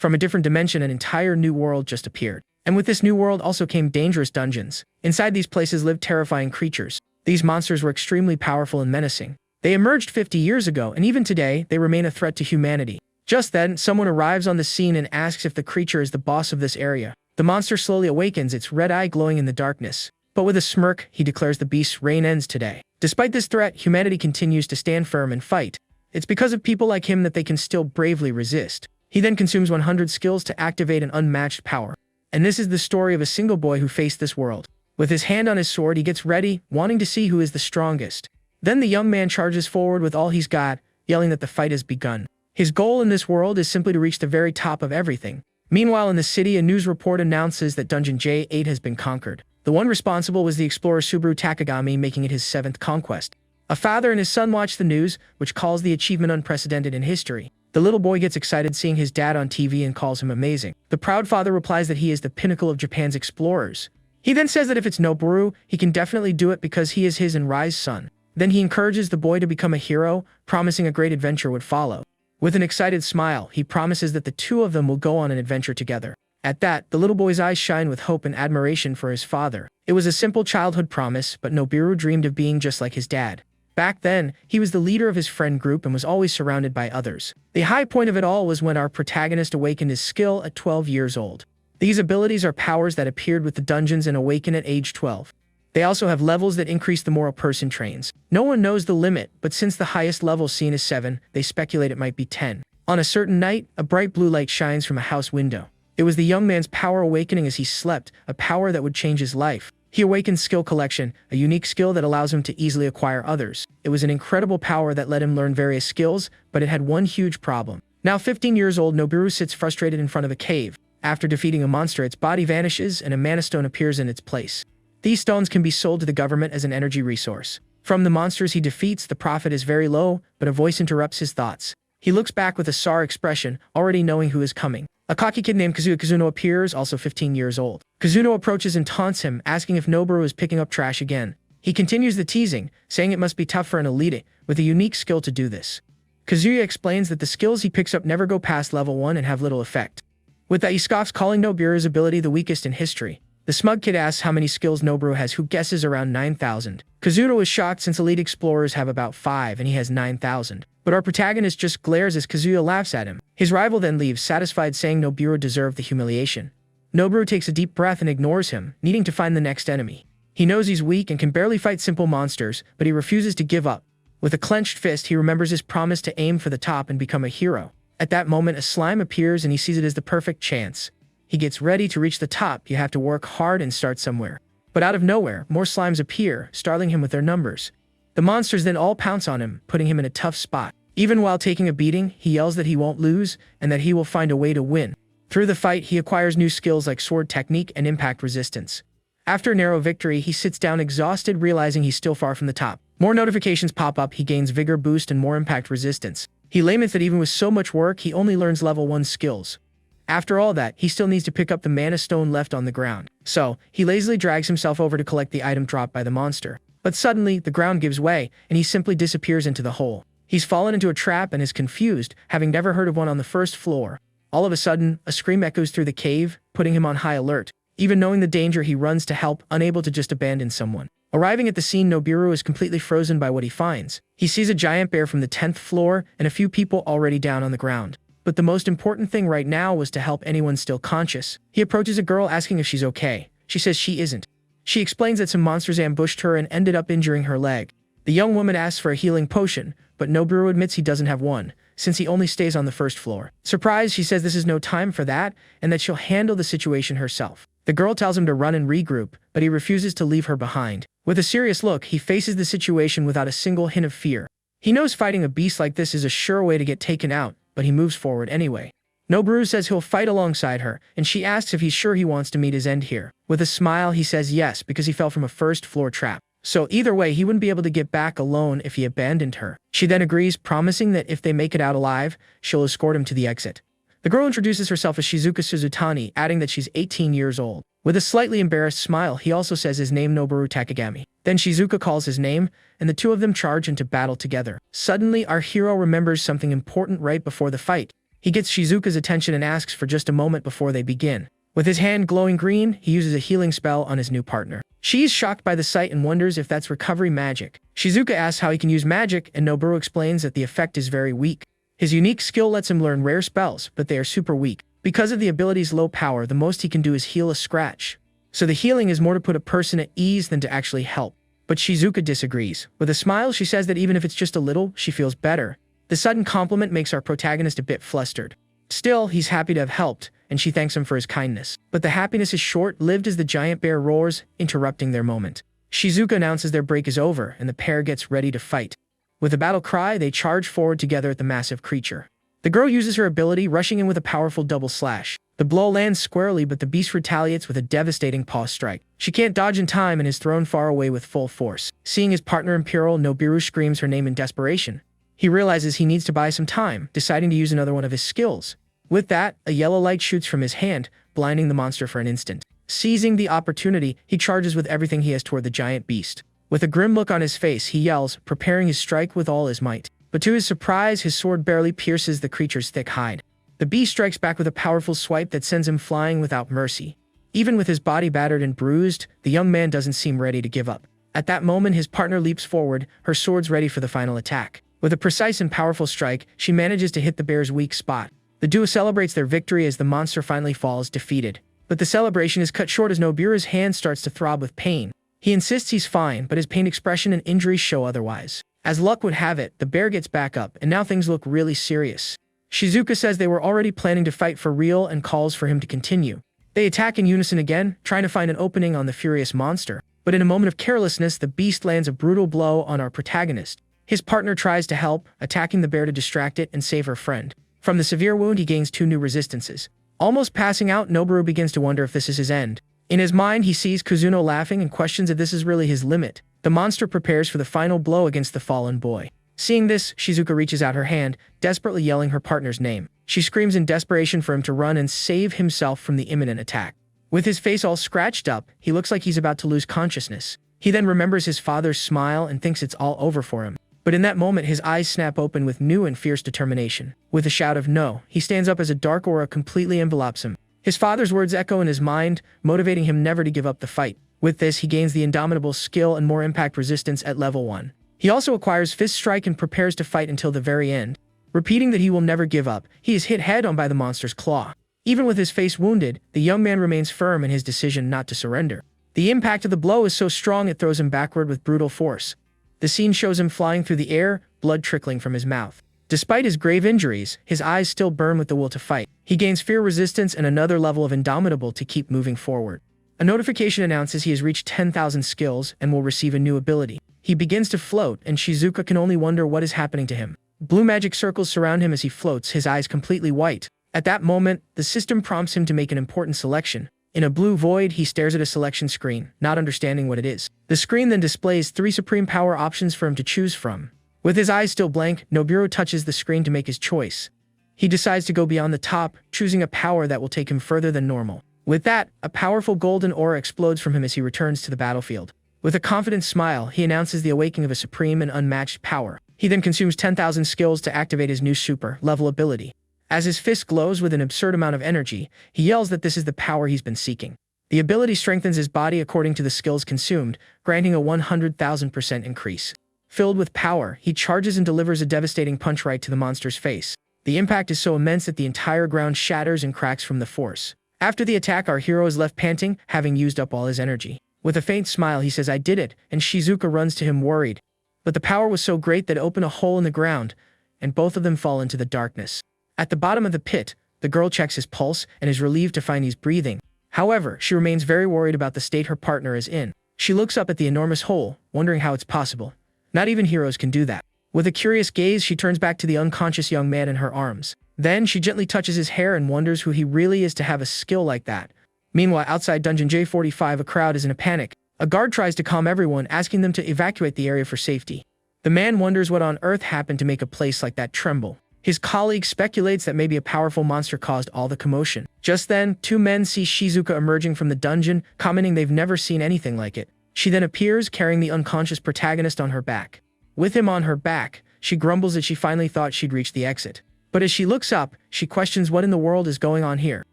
From a different dimension, an entire new world just appeared. And with this new world also came dangerous dungeons. Inside these places lived terrifying creatures. These monsters were extremely powerful and menacing. They emerged 50 years ago, and even today, they remain a threat to humanity. Just then, someone arrives on the scene and asks if the creature is the boss of this area. The monster slowly awakens, its red eye glowing in the darkness. But with a smirk, he declares the beast's reign ends today. Despite this threat, humanity continues to stand firm and fight. It's because of people like him that they can still bravely resist. He then consumes 100 skills to activate an unmatched power. And this is the story of a single boy who faced this world. With his hand on his sword, he gets ready, wanting to see who is the strongest. Then the young man charges forward with all he's got, yelling that the fight has begun. His goal in this world is simply to reach the very top of everything. Meanwhile, in the city, a news report announces that Dungeon J8 has been conquered. The one responsible was the explorer Subaru Takagami, making it his 7th conquest. A father and his son watch the news, which calls the achievement unprecedented in history. The little boy gets excited seeing his dad on TV and calls him amazing. The proud father replies that he is the pinnacle of Japan's explorers. He then says that if it's Noboru, he can definitely do it because he is his and Rai's son. Then he encourages the boy to become a hero, promising a great adventure would follow. With an excited smile, he promises that the two of them will go on an adventure together. At that, the little boy's eyes shine with hope and admiration for his father. It was a simple childhood promise, but Noboru dreamed of being just like his dad. Back then, he was the leader of his friend group and was always surrounded by others. The high point of it all was when our protagonist awakened his skill at 12 years old. These abilities are powers that appeared with the dungeons and awaken at age 12. They also have levels that increase the more a person trains. No one knows the limit, but since the highest level seen is 7, they speculate it might be 10. On a certain night, a bright blue light shines from a house window. It was the young man's power awakening as he slept, a power that would change his life. He awakens Skill Collection, a unique skill that allows him to easily acquire others. It was an incredible power that let him learn various skills, but it had one huge problem. Now 15 years old, Noboru sits frustrated in front of a cave. After defeating a monster, its body vanishes and a mana stone appears in its place. These stones can be sold to the government as an energy resource. From the monsters he defeats, the profit is very low, but a voice interrupts his thoughts. He looks back with a sour expression, already knowing who is coming. A cocky kid named Kazuno appears, also 15 years old. Kazuno approaches and taunts him, asking if Noboru is picking up trash again. He continues the teasing, saying it must be tough for an elite with a unique skill to do this. Kazuya explains that the skills he picks up never go past level 1 and have little effect. With that, he scoffs, calling Noboru's ability the weakest in history. The smug kid asks how many skills Noboru has, who guesses around 9,000. Kazuno is shocked since elite explorers have about 5 and he has 9,000. But our protagonist just glares as Kazuya laughs at him. His rival then leaves, satisfied, saying Noboru deserved the humiliation. Noboru takes a deep breath and ignores him, needing to find the next enemy. He knows he's weak and can barely fight simple monsters, but he refuses to give up. With a clenched fist, he remembers his promise to aim for the top and become a hero. At that moment, a slime appears and he sees it as the perfect chance. He gets ready to reach the top. You have to work hard and start somewhere. But out of nowhere, more slimes appear, startling him with their numbers. The monsters then all pounce on him, putting him in a tough spot. Even while taking a beating, he yells that he won't lose and that he will find a way to win. Through the fight, he acquires new skills like sword technique and impact resistance. After a narrow victory, he sits down exhausted, realizing he's still far from the top. More notifications pop up. He gains vigor boost and more impact resistance. He laments that even with so much work, he only learns level 1 skills. After all that, he still needs to pick up the mana stone left on the ground. So, he lazily drags himself over to collect the item dropped by the monster. But suddenly, the ground gives way, and he simply disappears into the hole. He's fallen into a trap and is confused, having never heard of one on the first floor. All of a sudden, a scream echoes through the cave, putting him on high alert. Even knowing the danger, he runs to help, unable to just abandon someone. Arriving at the scene, Noboru is completely frozen by what he finds. He sees a giant bear from the 10th floor and a few people already down on the ground. But the most important thing right now was to help anyone still conscious. He approaches a girl asking if she's okay. She says she isn't. She explains that some monsters ambushed her and ended up injuring her leg. The young woman asks for a healing potion, but Noboru admits he doesn't have one, since he only stays on the first floor. Surprised, she says this is no time for that, and that she'll handle the situation herself. The girl tells him to run and regroup, but he refuses to leave her behind. With a serious look, he faces the situation without a single hint of fear. He knows fighting a beast like this is a sure way to get taken out, but he moves forward anyway. Noboru says he'll fight alongside her, and she asks if he's sure he wants to meet his end here. With a smile, he says yes, because he fell from a first-floor trap. So either way, he wouldn't be able to get back alone if he abandoned her. She then agrees, promising that if they make it out alive, she'll escort him to the exit. The girl introduces herself as Shizuka Suzutani, adding that she's 18 years old. With a slightly embarrassed smile, he also says his name, Noboru Takagami. Then Shizuka calls his name, and the two of them charge into battle together. Suddenly, our hero remembers something important right before the fight. He gets Shizuka's attention and asks for just a moment before they begin. With his hand glowing green, he uses a healing spell on his new partner. She's shocked by the sight and wonders if that's recovery magic. Shizuka asks how he can use magic, and Noboru explains that the effect is very weak. His unique skill lets him learn rare spells, but they are super weak. Because of the ability's low power, the most he can do is heal a scratch. So the healing is more to put a person at ease than to actually help. But Shizuka disagrees. With a smile, she says that even if it's just a little, she feels better. The sudden compliment makes our protagonist a bit flustered. Still, he's happy to have helped, and she thanks him for his kindness. But the happiness is short-lived as the giant bear roars, interrupting their moment. Shizuka announces their break is over, and the pair gets ready to fight. With a battle cry, they charge forward together at the massive creature. The girl uses her ability, rushing in with a powerful double slash. The blow lands squarely, but the beast retaliates with a devastating paw strike. She can't dodge in time and is thrown far away with full force. Seeing his partner Imperial, Noboru screams her name in desperation. He realizes he needs to buy some time, deciding to use another one of his skills. With that, a yellow light shoots from his hand, blinding the monster for an instant. Seizing the opportunity, he charges with everything he has toward the giant beast. With a grim look on his face, he yells, preparing his strike with all his might. But to his surprise, his sword barely pierces the creature's thick hide. The beast strikes back with a powerful swipe that sends him flying without mercy. Even with his body battered and bruised, the young man doesn't seem ready to give up. At that moment, his partner leaps forward, her swords ready for the final attack. With a precise and powerful strike, she manages to hit the bear's weak spot. The duo celebrates their victory as the monster finally falls defeated. But the celebration is cut short as Noburu's hand starts to throb with pain. He insists he's fine, but his pained expression and injuries show otherwise. As luck would have it, the bear gets back up, and now things look really serious. Shizuka says they were already planning to fight for real and calls for him to continue. They attack in unison again, trying to find an opening on the furious monster. But in a moment of carelessness, the beast lands a brutal blow on our protagonist. His partner tries to help, attacking the bear to distract it and save her friend. From the severe wound, he gains 2 new resistances. Almost passing out, Noboru begins to wonder if this is his end. In his mind, he sees Kuzuno laughing and questions if this is really his limit. The monster prepares for the final blow against the fallen boy. Seeing this, Shizuka reaches out her hand, desperately yelling her partner's name. She screams in desperation for him to run and save himself from the imminent attack. With his face all scratched up, he looks like he's about to lose consciousness. He then remembers his father's smile and thinks it's all over for him. But in that moment, his eyes snap open with new and fierce determination. With a shout of no, he stands up as a dark aura completely envelopes him. His father's words echo in his mind, motivating him never to give up the fight. With this, he gains the indomitable skill and more impact resistance at level 1. He also acquires Fist Strike and prepares to fight until the very end. Repeating that he will never give up, he is hit head-on by the monster's claw. Even with his face wounded, the young man remains firm in his decision not to surrender. The impact of the blow is so strong it throws him backward with brutal force. The scene shows him flying through the air, blood trickling from his mouth. Despite his grave injuries, his eyes still burn with the will to fight. He gains fear resistance and another level of indomitable to keep moving forward. A notification announces he has reached 10,000 skills and will receive a new ability. He begins to float, and Shizuka can only wonder what is happening to him. Blue magic circles surround him as he floats, his eyes completely white. At that moment, the system prompts him to make an important selection. In a blue void, he stares at a selection screen, not understanding what it is. The screen then displays 3 supreme power options for him to choose from. With his eyes still blank, Noboru touches the screen to make his choice. He decides to go beyond the top, choosing a power that will take him further than normal. With that, a powerful golden aura explodes from him as he returns to the battlefield. With a confident smile, he announces the awakening of a supreme and unmatched power. He then consumes 10,000 skills to activate his new super-level ability. As his fist glows with an absurd amount of energy, he yells that this is the power he's been seeking. The ability strengthens his body according to the skills consumed, granting a 100,000% increase. Filled with power, he charges and delivers a devastating punch right to the monster's face. The impact is so immense that the entire ground shatters and cracks from the force. After the attack, our hero is left panting, having used up all his energy. With a faint smile, he says, "I did it," and Shizuka runs to him worried. But the power was so great that it opened a hole in the ground, and both of them fall into the darkness. At the bottom of the pit, the girl checks his pulse and is relieved to find he's breathing. However, she remains very worried about the state her partner is in. She looks up at the enormous hole, wondering how it's possible. Not even heroes can do that. With a curious gaze, she turns back to the unconscious young man in her arms. Then, she gently touches his hair and wonders who he really is to have a skill like that. Meanwhile, outside Dungeon J45, a crowd is in a panic. A guard tries to calm everyone, asking them to evacuate the area for safety. The man wonders what on earth happened to make a place like that tremble. His colleague speculates that maybe a powerful monster caused all the commotion. Just then, 2 men see Shizuka emerging from the dungeon, commenting they've never seen anything like it. She then appears, carrying the unconscious protagonist on her back. With him on her back, she grumbles that she finally thought she'd reached the exit. But as she looks up, she questions what in the world is going on here.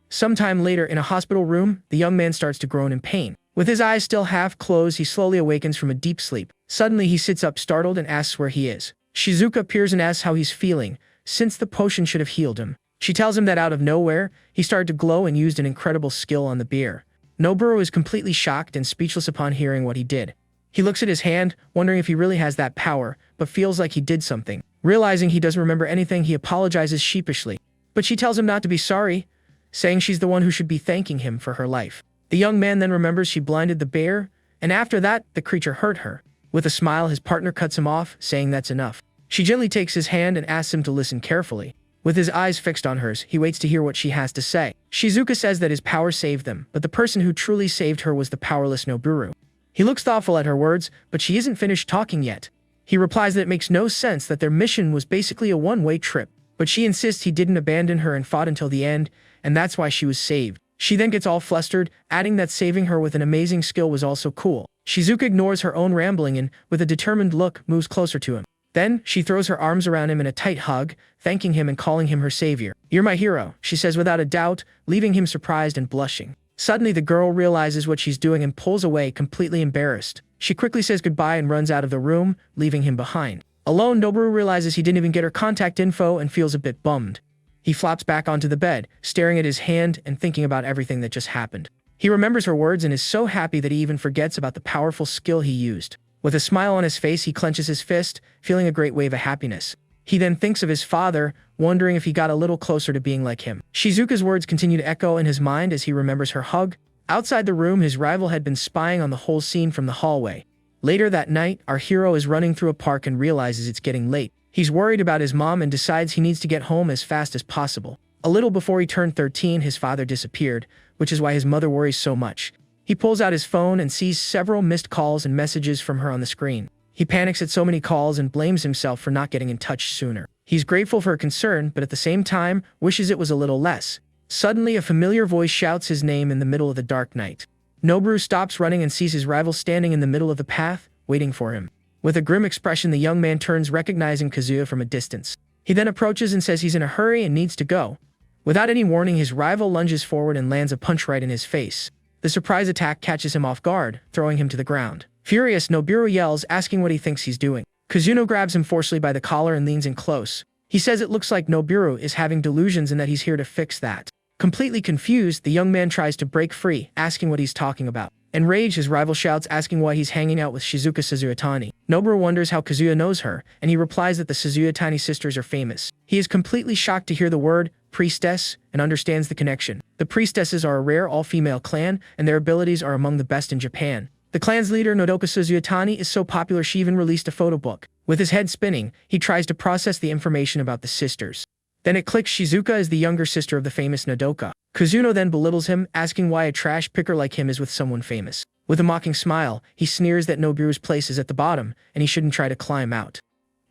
Sometime later, in a hospital room, the young man starts to groan in pain. With his eyes still half closed, he slowly awakens from a deep sleep. Suddenly, he sits up startled and asks where he is. Shizuka appears and asks how he's feeling, since the potion should have healed him. She tells him that out of nowhere, he started to glow and used an incredible skill on the beer. Noboru is completely shocked and speechless upon hearing what he did. He looks at his hand, wondering if he really has that power, but feels like he did something. Realizing he doesn't remember anything, he apologizes sheepishly. But she tells him not to be sorry, saying she's the one who should be thanking him for her life. The young man then remembers she blinded the bear, and after that, the creature hurt her. With a smile, his partner cuts him off, saying that's enough. She gently takes his hand and asks him to listen carefully. With his eyes fixed on hers, he waits to hear what she has to say. Shizuka says that his power saved them, but the person who truly saved her was the powerless Noboru. He looks thoughtful at her words, but she isn't finished talking yet. He replies that it makes no sense, that their mission was basically a one-way trip, but she insists he didn't abandon her and fought until the end, and that's why she was saved. She then gets all flustered, adding that saving her with an amazing skill was also cool. Shizuka ignores her own rambling and, with a determined look, moves closer to him. Then, she throws her arms around him in a tight hug, thanking him and calling him her savior. "You're my hero," she says without a doubt, leaving him surprised and blushing. Suddenly, the girl realizes what she's doing and pulls away, completely embarrassed. She quickly says goodbye and runs out of the room, leaving him behind. Alone, Noboru realizes he didn't even get her contact info and feels a bit bummed. He flops back onto the bed, staring at his hand and thinking about everything that just happened. He remembers her words and is so happy that he even forgets about the powerful skill he used. With a smile on his face, he clenches his fist, feeling a great wave of happiness. He then thinks of his father, wondering if he got a little closer to being like him. Shizuka's words continue to echo in his mind as he remembers her hug. Outside the room, his rival had been spying on the whole scene from the hallway. Later that night, our hero is running through a park and realizes it's getting late. He's worried about his mom and decides he needs to get home as fast as possible. A little before he turned 13, his father disappeared, which is why his mother worries so much. He pulls out his phone and sees several missed calls and messages from her on the screen. He panics at so many calls and blames himself for not getting in touch sooner. He's grateful for her concern, but at the same time, wishes it was a little less. Suddenly, a familiar voice shouts his name in the middle of the dark night. Noboru stops running and sees his rival standing in the middle of the path, waiting for him. With a grim expression, the young man turns, recognizing Kazuya from a distance. He then approaches and says he's in a hurry and needs to go. Without any warning, his rival lunges forward and lands a punch right in his face. The surprise attack catches him off guard, throwing him to the ground. Furious, Noboru yells, asking what he thinks he's doing. Kazuno grabs him forcefully by the collar and leans in close. He says it looks like Noboru is having delusions and that he's here to fix that. Completely confused, the young man tries to break free, asking what he's talking about. Enraged, his rival shouts, asking why he's hanging out with Shizuka Suzuyatani. Noboru wonders how Kazuya knows her, and he replies that the Suzuyatani sisters are famous. He is completely shocked to hear the word priestess and understands the connection. The priestesses are a rare all-female clan, and their abilities are among the best in Japan. The clan's leader, Nodoka Suzuyatani, is so popular she even released a photo book. With his head spinning, he tries to process the information about the sisters. Then it clicks, Shizuka is the younger sister of the famous Nodoka. Kazuno then belittles him, asking why a trash picker like him is with someone famous. With a mocking smile, he sneers that Noboru's place is at the bottom, and he shouldn't try to climb out.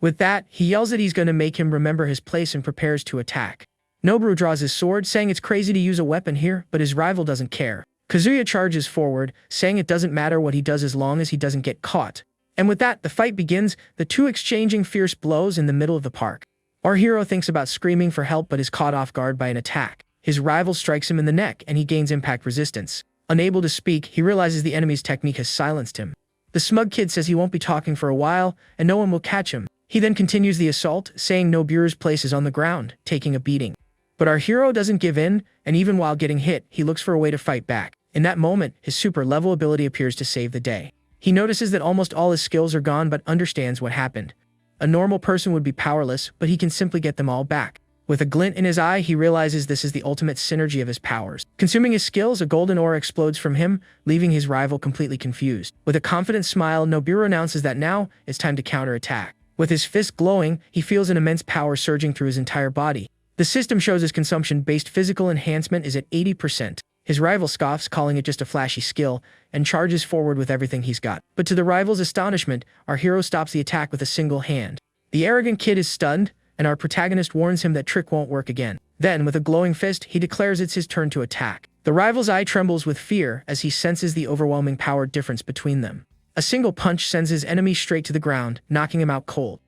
With that, he yells that he's going to make him remember his place and prepares to attack. Noboru draws his sword, saying it's crazy to use a weapon here, but his rival doesn't care. Kazuya charges forward, saying it doesn't matter what he does as long as he doesn't get caught. And with that, the fight begins, the two exchanging fierce blows in the middle of the park. Our hero thinks about screaming for help but is caught off guard by an attack. His rival strikes him in the neck and he gains impact resistance. Unable to speak, he realizes the enemy's technique has silenced him. The smug kid says he won't be talking for a while and no one will catch him. He then continues the assault, saying Noboru's place is on the ground, taking a beating. But our hero doesn't give in, and even while getting hit, he looks for a way to fight back. In that moment, his super-level ability appears to save the day. He notices that almost all his skills are gone but understands what happened. A normal person would be powerless, but he can simply get them all back. With a glint in his eye, he realizes this is the ultimate synergy of his powers. Consuming his skills, a golden aura explodes from him, leaving his rival completely confused. With a confident smile, Noboru announces that now it's time to counterattack. With his fist glowing, he feels an immense power surging through his entire body. The system shows his consumption-based physical enhancement is at 80%. His rival scoffs, calling it just a flashy skill, and charges forward with everything he's got. But to the rival's astonishment, our hero stops the attack with a single hand. The arrogant kid is stunned, and our protagonist warns him that trick won't work again. Then, with a glowing fist, he declares it's his turn to attack. The rival's eye trembles with fear as he senses the overwhelming power difference between them. A single punch sends his enemy straight to the ground, knocking him out cold.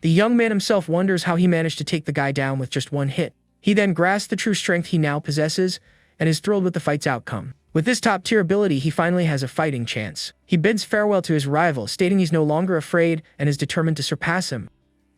The young man himself wonders how he managed to take the guy down with just one hit. He then grasps the true strength he now possesses and is thrilled with the fight's outcome. With this top-tier ability, he finally has a fighting chance. He bids farewell to his rival, stating he's no longer afraid and is determined to surpass him.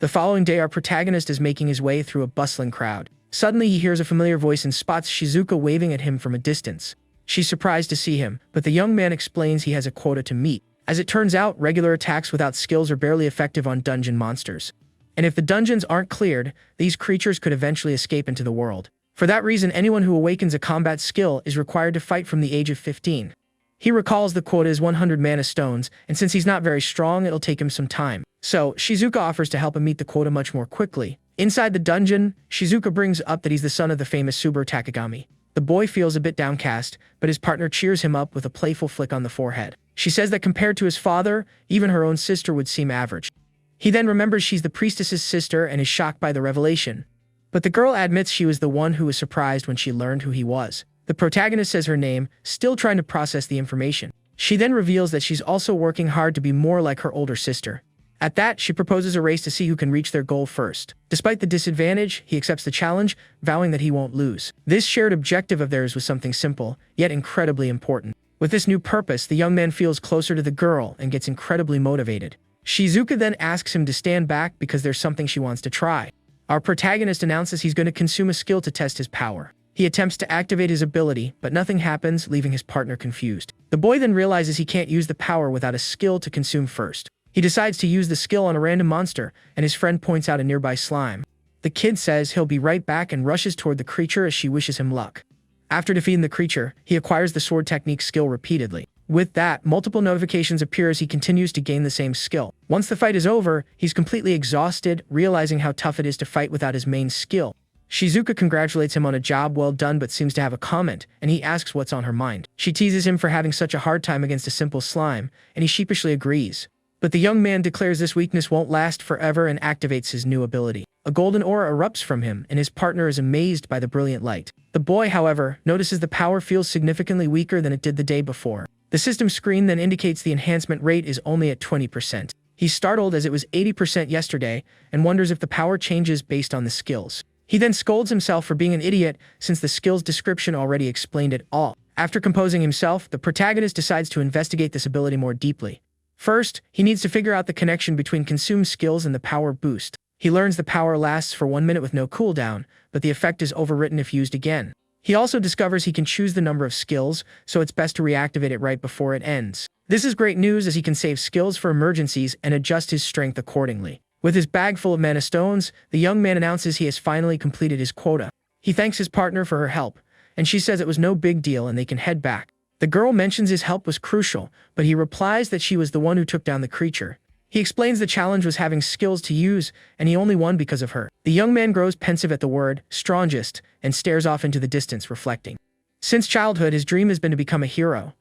The following day, our protagonist is making his way through a bustling crowd. Suddenly, he hears a familiar voice and spots Shizuka waving at him from a distance. She's surprised to see him, but the young man explains he has a quota to meet. As it turns out, regular attacks without skills are barely effective on dungeon monsters. And if the dungeons aren't cleared, these creatures could eventually escape into the world. For that reason, anyone who awakens a combat skill is required to fight from the age of 15. He recalls the quota is 100 mana stones, and since he's not very strong, it'll take him some time. So, Shizuka offers to help him meet the quota much more quickly. Inside the dungeon, Shizuka brings up that he's the son of the famous Subaru Takagami. The boy feels a bit downcast, but his partner cheers him up with a playful flick on the forehead. She says that compared to his father, even her own sister would seem average. He then remembers she's the priestess's sister and is shocked by the revelation. But the girl admits she was the one who was surprised when she learned who he was. The protagonist says her name, still trying to process the information. She then reveals that she's also working hard to be more like her older sister. At that, she proposes a race to see who can reach their goal first. Despite the disadvantage, he accepts the challenge, vowing that he won't lose. This shared objective of theirs was something simple, yet incredibly important. With this new purpose, the young man feels closer to the girl and gets incredibly motivated. Shizuka then asks him to stand back because there's something she wants to try. Our protagonist announces he's going to consume a skill to test his power. He attempts to activate his ability, but nothing happens, leaving his partner confused. The boy then realizes he can't use the power without a skill to consume first. He decides to use the skill on a random monster, and his friend points out a nearby slime. The kid says he'll be right back and rushes toward the creature as she wishes him luck. After defeating the creature, he acquires the sword technique skill repeatedly. With that, multiple notifications appear as he continues to gain the same skill. Once the fight is over, he's completely exhausted, realizing how tough it is to fight without his main skill. Shizuka congratulates him on a job well done but seems to have a comment, and he asks what's on her mind. She teases him for having such a hard time against a simple slime, and he sheepishly agrees. But the young man declares this weakness won't last forever and activates his new ability. A golden aura erupts from him, and his partner is amazed by the brilliant light. The boy, however, notices the power feels significantly weaker than it did the day before. The system screen then indicates the enhancement rate is only at 20%. He's startled as it was 80% yesterday, and wonders if the power changes based on the skills. He then scolds himself for being an idiot, since the skill's description already explained it all. After composing himself, the protagonist decides to investigate this ability more deeply. First, he needs to figure out the connection between consumed skills and the power boost. He learns the power lasts for 1 minute with no cooldown, but the effect is overwritten if used again. He also discovers he can choose the number of skills, so it's best to reactivate it right before it ends. This is great news as he can save skills for emergencies and adjust his strength accordingly. With his bag full of mana stones, the young man announces he has finally completed his quota. He thanks his partner for her help, and she says it was no big deal and they can head back. The girl mentions his help was crucial, but he replies that she was the one who took down the creature. He explains the challenge was having skills to use, and he only won because of her. The young man grows pensive at the word, strongest, and stares off into the distance, reflecting. Since childhood, his dream has been to become a hero.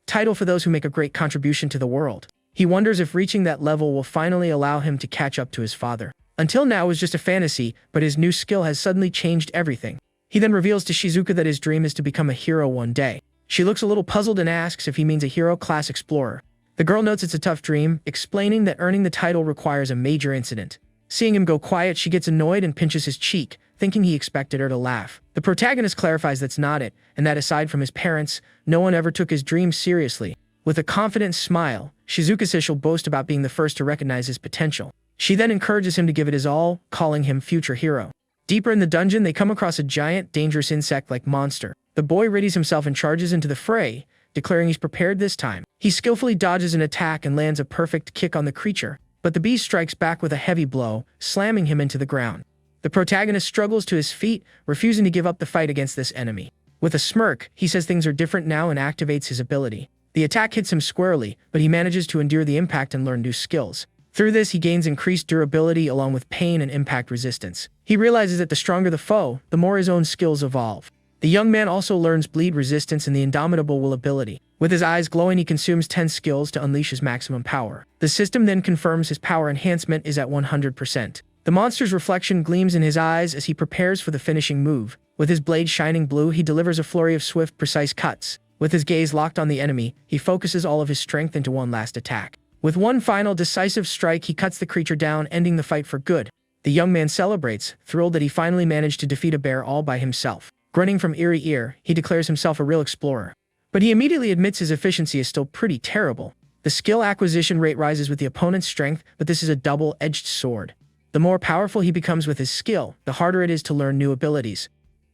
Title for those who make a great contribution to the world. He wonders if reaching that level will finally allow him to catch up to his father. Until now, it was just a fantasy, but his new skill has suddenly changed everything. He then reveals to Shizuka that his dream is to become a hero one day. She looks a little puzzled and asks if he means a hero-class explorer. The girl notes it's a tough dream, explaining that earning the title requires a major incident. Seeing him go quiet, she gets annoyed and pinches his cheek, thinking he expected her to laugh. The protagonist clarifies that's not it, and that aside from his parents, no one ever took his dreams seriously. With a confident smile, Shizuka says she'll boast about being the first to recognize his potential. She then encourages him to give it his all, calling him future hero. Deeper in the dungeon, they come across a giant, dangerous insect-like monster. The boy readies himself and charges into the fray, declaring he's prepared this time. He skillfully dodges an attack and lands a perfect kick on the creature, but the beast strikes back with a heavy blow, slamming him into the ground. The protagonist struggles to his feet, refusing to give up the fight against this enemy. With a smirk, he says things are different now and activates his ability. The attack hits him squarely, but he manages to endure the impact and learn new skills. Through this, he gains increased durability along with pain and impact resistance. He realizes that the stronger the foe, the more his own skills evolve. The young man also learns bleed resistance and the indomitable will ability. With his eyes glowing, he consumes 10 skills to unleash his maximum power. The system then confirms his power enhancement is at 100%. The monster's reflection gleams in his eyes as he prepares for the finishing move. With his blade shining blue, he delivers a flurry of swift, precise cuts. With his gaze locked on the enemy, he focuses all of his strength into one last attack. With one final decisive strike, he cuts the creature down, ending the fight for good. The young man celebrates, thrilled that he finally managed to defeat a bear all by himself. Grunting from ear to ear, he declares himself a real explorer. But he immediately admits his efficiency is still pretty terrible. The skill acquisition rate rises with the opponent's strength, but this is a double-edged sword. The more powerful he becomes with his skill, the harder it is to learn new abilities.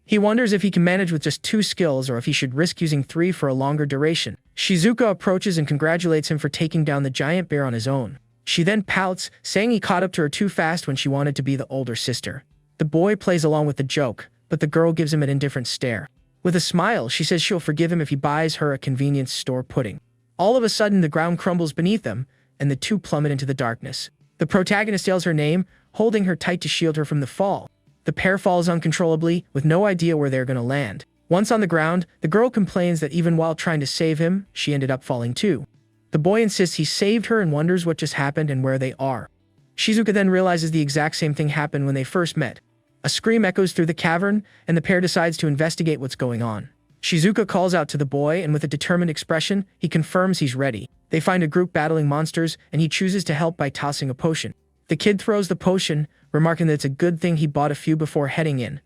He wonders if he can manage with just 2 skills or if he should risk using 3 for a longer duration. Shizuka approaches and congratulates him for taking down the giant bear on his own. She then pouts, saying he caught up to her too fast when she wanted to be the older sister. The boy plays along with the joke, but the girl gives him an indifferent stare. With a smile, she says she'll forgive him if he buys her a convenience store pudding. All of a sudden, the ground crumbles beneath them, and the two plummet into the darkness. The protagonist yells her name, holding her tight to shield her from the fall. The pair falls uncontrollably, with no idea where they're going to land. Once on the ground, the girl complains that even while trying to save him, she ended up falling too. The boy insists he saved her and wonders what just happened and where they are. Shizuka then realizes the exact same thing happened when they first met. A scream echoes through the cavern, and the pair decides to investigate what's going on. Shizuka calls out to the boy, and with a determined expression, he confirms he's ready. They find a group battling monsters, and he chooses to help by tossing a potion. The kid throws the potion, remarking that it's a good thing he bought a few before heading in.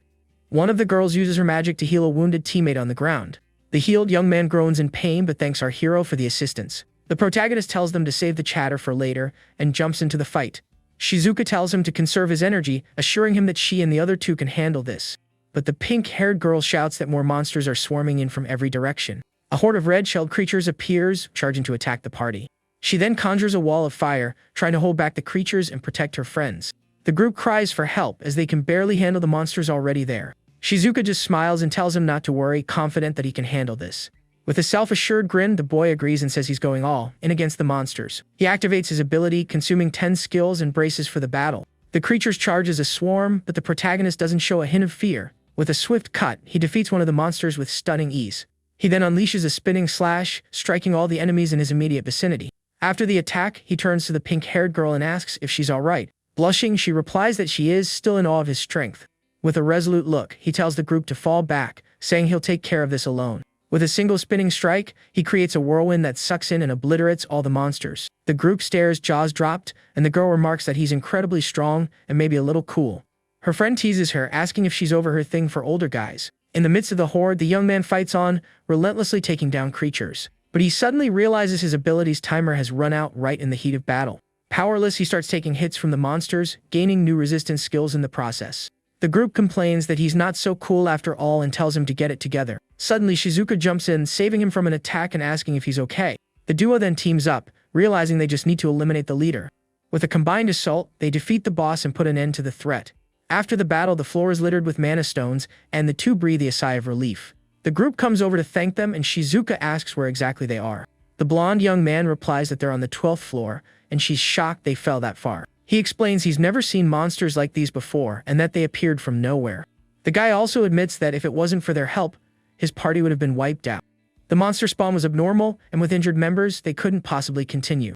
One of the girls uses her magic to heal a wounded teammate on the ground. The healed young man groans in pain but thanks our hero for the assistance. The protagonist tells them to save the chatter for later and jumps into the fight. Shizuka tells him to conserve his energy, assuring him that she and the other two can handle this. But the pink-haired girl shouts that more monsters are swarming in from every direction. A horde of red-shelled creatures appears, charging to attack the party. She then conjures a wall of fire, trying to hold back the creatures and protect her friends. The group cries for help as they can barely handle the monsters already there. Shizuka just smiles and tells him not to worry, confident that he can handle this. With a self-assured grin, the boy agrees and says he's going all in against the monsters. He activates his ability, consuming 10 skills and braces for the battle. The creatures charge as a swarm, but the protagonist doesn't show a hint of fear. With a swift cut, he defeats one of the monsters with stunning ease. He then unleashes a spinning slash, striking all the enemies in his immediate vicinity. After the attack, he turns to the pink-haired girl and asks if she's alright. Blushing, she replies that she is, still in awe of his strength. With a resolute look, he tells the group to fall back, saying he'll take care of this alone. With a single spinning strike, he creates a whirlwind that sucks in and obliterates all the monsters. The group stares, jaws dropped, and the girl remarks that he's incredibly strong and maybe a little cool. Her friend teases her, asking if she's over her thing for older guys. In the midst of the horde, the young man fights on, relentlessly taking down creatures. But he suddenly realizes his ability's timer has run out right in the heat of battle. Powerless, he starts taking hits from the monsters, gaining new resistance skills in the process. The group complains that he's not so cool after all and tells him to get it together. Suddenly, Shizuka jumps in, saving him from an attack and asking if he's okay. The duo then teams up, realizing they just need to eliminate the leader. With a combined assault, they defeat the boss and put an end to the threat. After the battle, the floor is littered with mana stones, and the two breathe a sigh of relief. The group comes over to thank them, and Shizuka asks where exactly they are. The blonde young man replies that they're on the 12th floor, and she's shocked they fell that far. He explains he's never seen monsters like these before, and that they appeared from nowhere. The guy also admits that if it wasn't for their help, his party would have been wiped out. The monster spawn was abnormal, and with injured members, they couldn't possibly continue.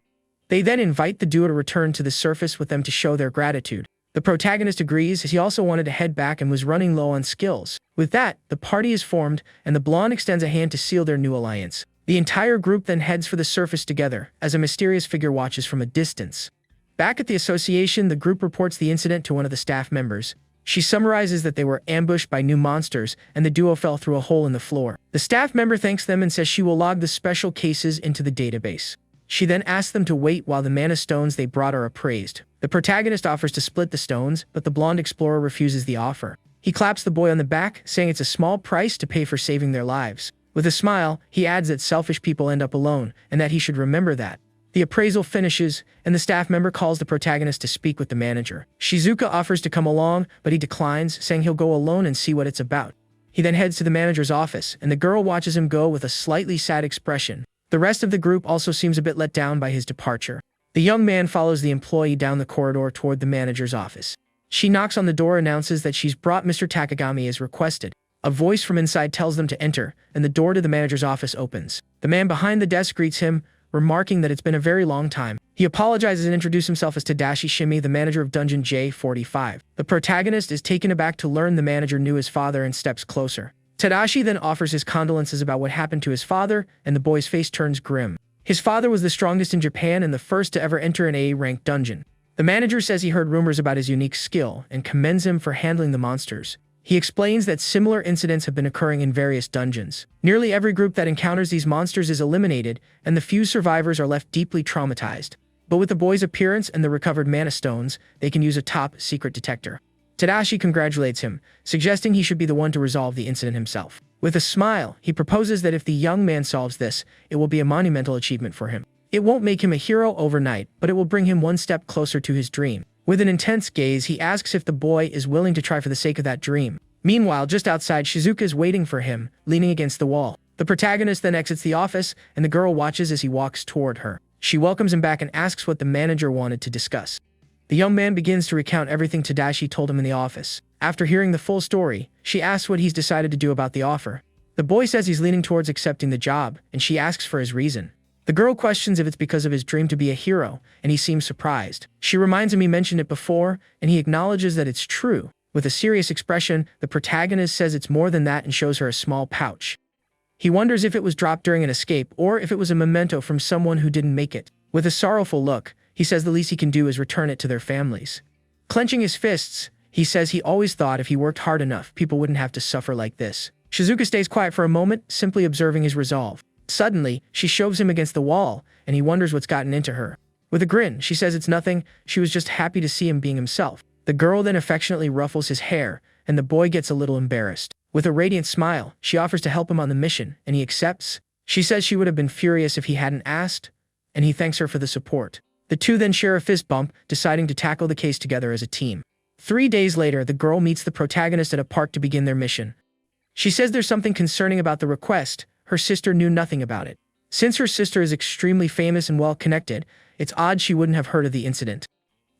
They then invite the duo to return to the surface with them to show their gratitude. The protagonist agrees, as he also wanted to head back and was running low on skills. With that, the party is formed, and the blonde extends a hand to seal their new alliance. The entire group then heads for the surface together, as a mysterious figure watches from a distance. Back at the association, the group reports the incident to one of the staff members. She summarizes that they were ambushed by new monsters, and the duo fell through a hole in the floor. The staff member thanks them and says she will log the special cases into the database. She then asks them to wait while the mana stones they brought are appraised. The protagonist offers to split the stones, but the blonde explorer refuses the offer. He claps the boy on the back, saying it's a small price to pay for saving their lives. With a smile, he adds that selfish people end up alone, and that he should remember that. The appraisal finishes, and the staff member calls the protagonist to speak with the manager. Shizuka offers to come along, but he declines, saying he'll go alone and see what it's about. He then heads to the manager's office, and the girl watches him go with a slightly sad expression. The rest of the group also seems a bit let down by his departure. The young man follows the employee down the corridor toward the manager's office. She knocks on the door and announces that she's brought Mr. Takagami as requested. A voice from inside tells them to enter, and the door to the manager's office opens. The man behind the desk greets him, remarking that it's been a very long time. He apologizes and introduces himself as Tadashi Shimi, the manager of Dungeon J45. The protagonist is taken aback to learn the manager knew his father and steps closer. Tadashi then offers his condolences about what happened to his father, and the boy's face turns grim. His father was the strongest in Japan and the first to ever enter an A-ranked dungeon. The manager says he heard rumors about his unique skill and commends him for handling the monsters. He explains that similar incidents have been occurring in various dungeons. Nearly every group that encounters these monsters is eliminated, and the few survivors are left deeply traumatized. But with the boy's appearance and the recovered mana stones, they can use a top-secret detector. Tadashi congratulates him, suggesting he should be the one to resolve the incident himself. With a smile, he proposes that if the young man solves this, it will be a monumental achievement for him. It won't make him a hero overnight, but it will bring him one step closer to his dream. With an intense gaze, he asks if the boy is willing to try for the sake of that dream. Meanwhile, just outside, Shizuka is waiting for him, leaning against the wall. The protagonist then exits the office, and the girl watches as he walks toward her. She welcomes him back and asks what the manager wanted to discuss. The young man begins to recount everything Tadashi told him in the office. After hearing the full story, she asks what he's decided to do about the offer. The boy says he's leaning towards accepting the job, and she asks for his reason. The girl questions if it's because of his dream to be a hero, and he seems surprised. She reminds him he mentioned it before, and he acknowledges that it's true. With a serious expression, the protagonist says it's more than that and shows her a small pouch. He wonders if it was dropped during an escape or if it was a memento from someone who didn't make it. With a sorrowful look, he says the least he can do is return it to their families. Clenching his fists, he says he always thought if he worked hard enough, people wouldn't have to suffer like this. Shizuka stays quiet for a moment, simply observing his resolve. Suddenly, she shoves him against the wall, and he wonders what's gotten into her. With a grin, she says it's nothing, she was just happy to see him being himself. The girl then affectionately ruffles his hair, and the boy gets a little embarrassed. With a radiant smile, she offers to help him on the mission, and he accepts. She says she would have been furious if he hadn't asked, and he thanks her for the support. The two then share a fist bump, deciding to tackle the case together as a team. 3 days later, the girl meets the protagonist at a park to begin their mission. She says there's something concerning about the request. Her sister knew nothing about it. Since her sister is extremely famous and well-connected, it's odd she wouldn't have heard of the incident.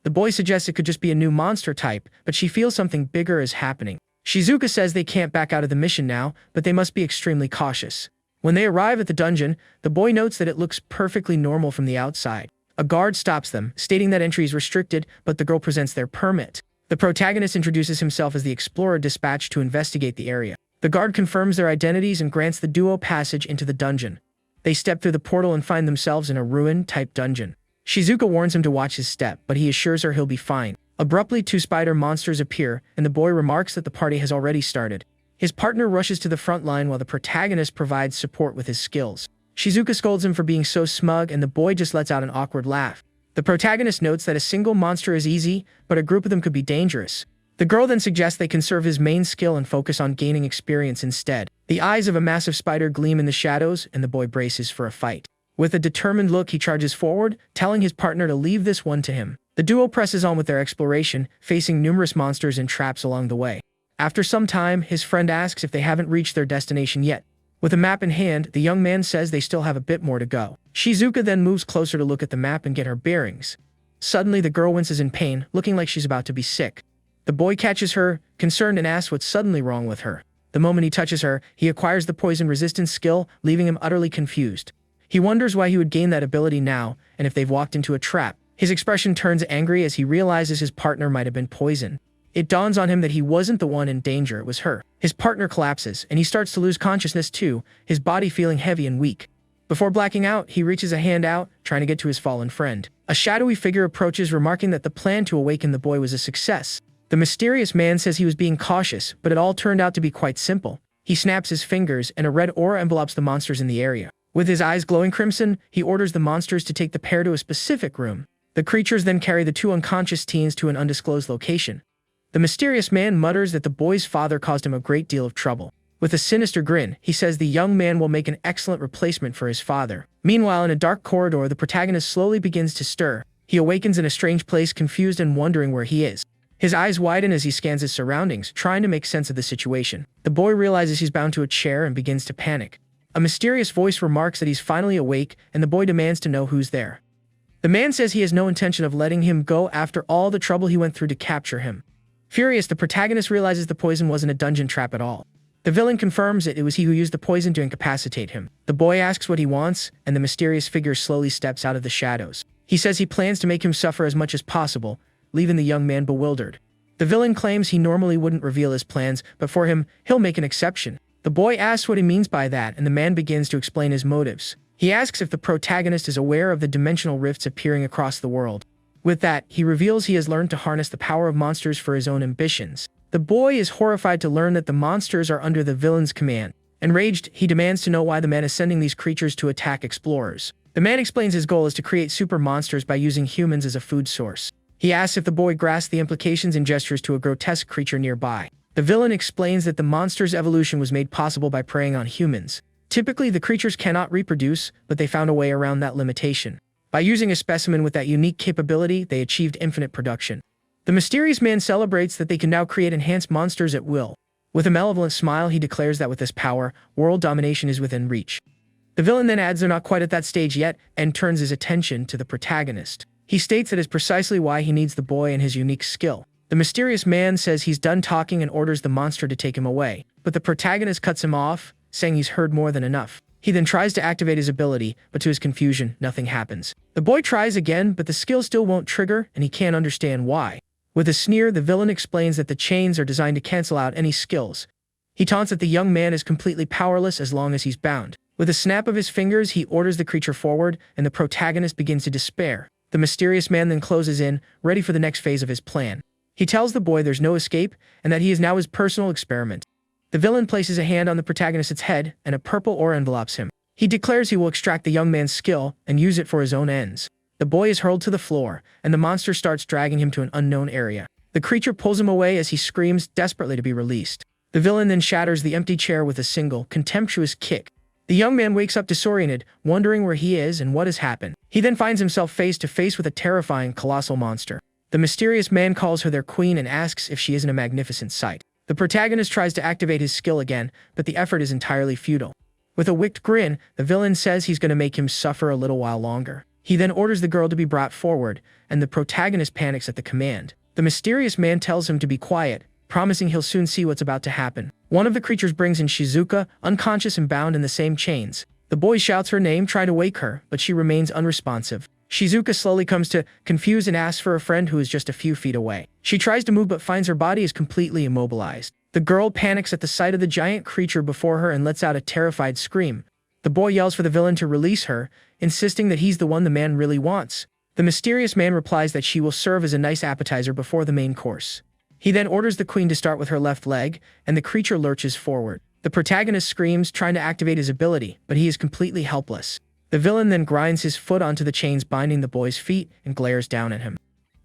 The boy suggests it could just be a new monster type, but she feels something bigger is happening. Shizuka says they can't back out of the mission now, but they must be extremely cautious. When they arrive at the dungeon, the boy notes that it looks perfectly normal from the outside. A guard stops them, stating that entry is restricted, but the girl presents their permit. The protagonist introduces himself as the explorer dispatched to investigate the area. The guard confirms their identities and grants the duo passage into the dungeon. They step through the portal and find themselves in a ruin-type dungeon. Shizuka warns him to watch his step, but he assures her he'll be fine. Abruptly, 2 spider monsters appear, and the boy remarks that the party has already started. His partner rushes to the front line while the protagonist provides support with his skills. Shizuka scolds him for being so smug, and the boy just lets out an awkward laugh. The protagonist notes that a single monster is easy, but a group of them could be dangerous. The girl then suggests they conserve his main skill and focus on gaining experience instead. The eyes of a massive spider gleam in the shadows, and the boy braces for a fight. With a determined look, he charges forward, telling his partner to leave this one to him. The duo presses on with their exploration, facing numerous monsters and traps along the way. After some time, his friend asks if they haven't reached their destination yet. With a map in hand, the young man says they still have a bit more to go. Shizuka then moves closer to look at the map and get her bearings. Suddenly, the girl winces in pain, looking like she's about to be sick. The boy catches her, concerned, and asks what's suddenly wrong with her. The moment he touches her, he acquires the poison resistance skill, leaving him utterly confused. He wonders why he would gain that ability now, and if they've walked into a trap. His expression turns angry as he realizes his partner might have been poisoned. It dawns on him that he wasn't the one in danger, it was her. His partner collapses, and he starts to lose consciousness too, his body feeling heavy and weak. Before blacking out, he reaches a hand out, trying to get to his fallen friend. A shadowy figure approaches, remarking that the plan to awaken the boy was a success. The mysterious man says he was being cautious, but it all turned out to be quite simple. He snaps his fingers, and a red aura envelops the monsters in the area. With his eyes glowing crimson, he orders the monsters to take the pair to a specific room. The creatures then carry the 2 unconscious teens to an undisclosed location. The mysterious man mutters that the boy's father caused him a great deal of trouble. With a sinister grin, he says the young man will make an excellent replacement for his father. Meanwhile, in a dark corridor, the protagonist slowly begins to stir. He awakens in a strange place, confused and wondering where he is. His eyes widen as he scans his surroundings, trying to make sense of the situation. The boy realizes he's bound to a chair and begins to panic. A mysterious voice remarks that he's finally awake, and the boy demands to know who's there. The man says he has no intention of letting him go after all the trouble he went through to capture him. Furious, the protagonist realizes the poison wasn't a dungeon trap at all. The villain confirms it was he who used the poison to incapacitate him. The boy asks what he wants, and the mysterious figure slowly steps out of the shadows. He says he plans to make him suffer as much as possible, leaving the young man bewildered. The villain claims he normally wouldn't reveal his plans, but for him, he'll make an exception. The boy asks what he means by that, and the man begins to explain his motives. He asks if the protagonist is aware of the dimensional rifts appearing across the world. With that, he reveals he has learned to harness the power of monsters for his own ambitions. The boy is horrified to learn that the monsters are under the villain's command. Enraged, he demands to know why the man is sending these creatures to attack explorers. The man explains his goal is to create super monsters by using humans as a food source. He asks if the boy grasps the implications and gestures to a grotesque creature nearby. The villain explains that the monster's evolution was made possible by preying on humans. Typically, the creatures cannot reproduce, but they found a way around that limitation. By using a specimen with that unique capability, they achieved infinite production. The mysterious man celebrates that they can now create enhanced monsters at will. With a malevolent smile, he declares that with this power, world domination is within reach. The villain then adds they're not quite at that stage yet and turns his attention to the protagonist. He states that is precisely why he needs the boy and his unique skill. The mysterious man says he's done talking and orders the monster to take him away, but the protagonist cuts him off, saying he's heard more than enough. He then tries to activate his ability, but to his confusion, nothing happens. The boy tries again, but the skill still won't trigger, and he can't understand why. With a sneer, the villain explains that the chains are designed to cancel out any skills. He taunts that the young man is completely powerless as long as he's bound. With a snap of his fingers, he orders the creature forward, and the protagonist begins to despair. The mysterious man then closes in, ready for the next phase of his plan. He tells the boy there's no escape, and that he is now his personal experiment. The villain places a hand on the protagonist's head, and a purple aura envelopes him. He declares he will extract the young man's skill and use it for his own ends. The boy is hurled to the floor, and the monster starts dragging him to an unknown area. The creature pulls him away as he screams desperately to be released. The villain then shatters the empty chair with a single, contemptuous kick. The young man wakes up disoriented, wondering where he is and what has happened. He then finds himself face to face with a terrifying, colossal monster. The mysterious man calls her their queen and asks if she isn't a magnificent sight. The protagonist tries to activate his skill again, but the effort is entirely futile. With a wicked grin, the villain says he's going to make him suffer a little while longer. He then orders the girl to be brought forward, and the protagonist panics at the command. The mysterious man tells him to be quiet, promising he'll soon see what's about to happen. One of the creatures brings in Shizuka, unconscious and bound in the same chains. The boy shouts her name, trying to wake her, but she remains unresponsive. Shizuka slowly comes to, confused, and asks for a friend who is just a few feet away. She tries to move but finds her body is completely immobilized. The girl panics at the sight of the giant creature before her and lets out a terrified scream. The boy yells for the villain to release her, insisting that he's the one the man really wants. The mysterious man replies that she will serve as a nice appetizer before the main course. He then orders the queen to start with her left leg, and the creature lurches forward. The protagonist screams, trying to activate his ability, but he is completely helpless. The villain then grinds his foot onto the chains binding the boy's feet and glares down at him.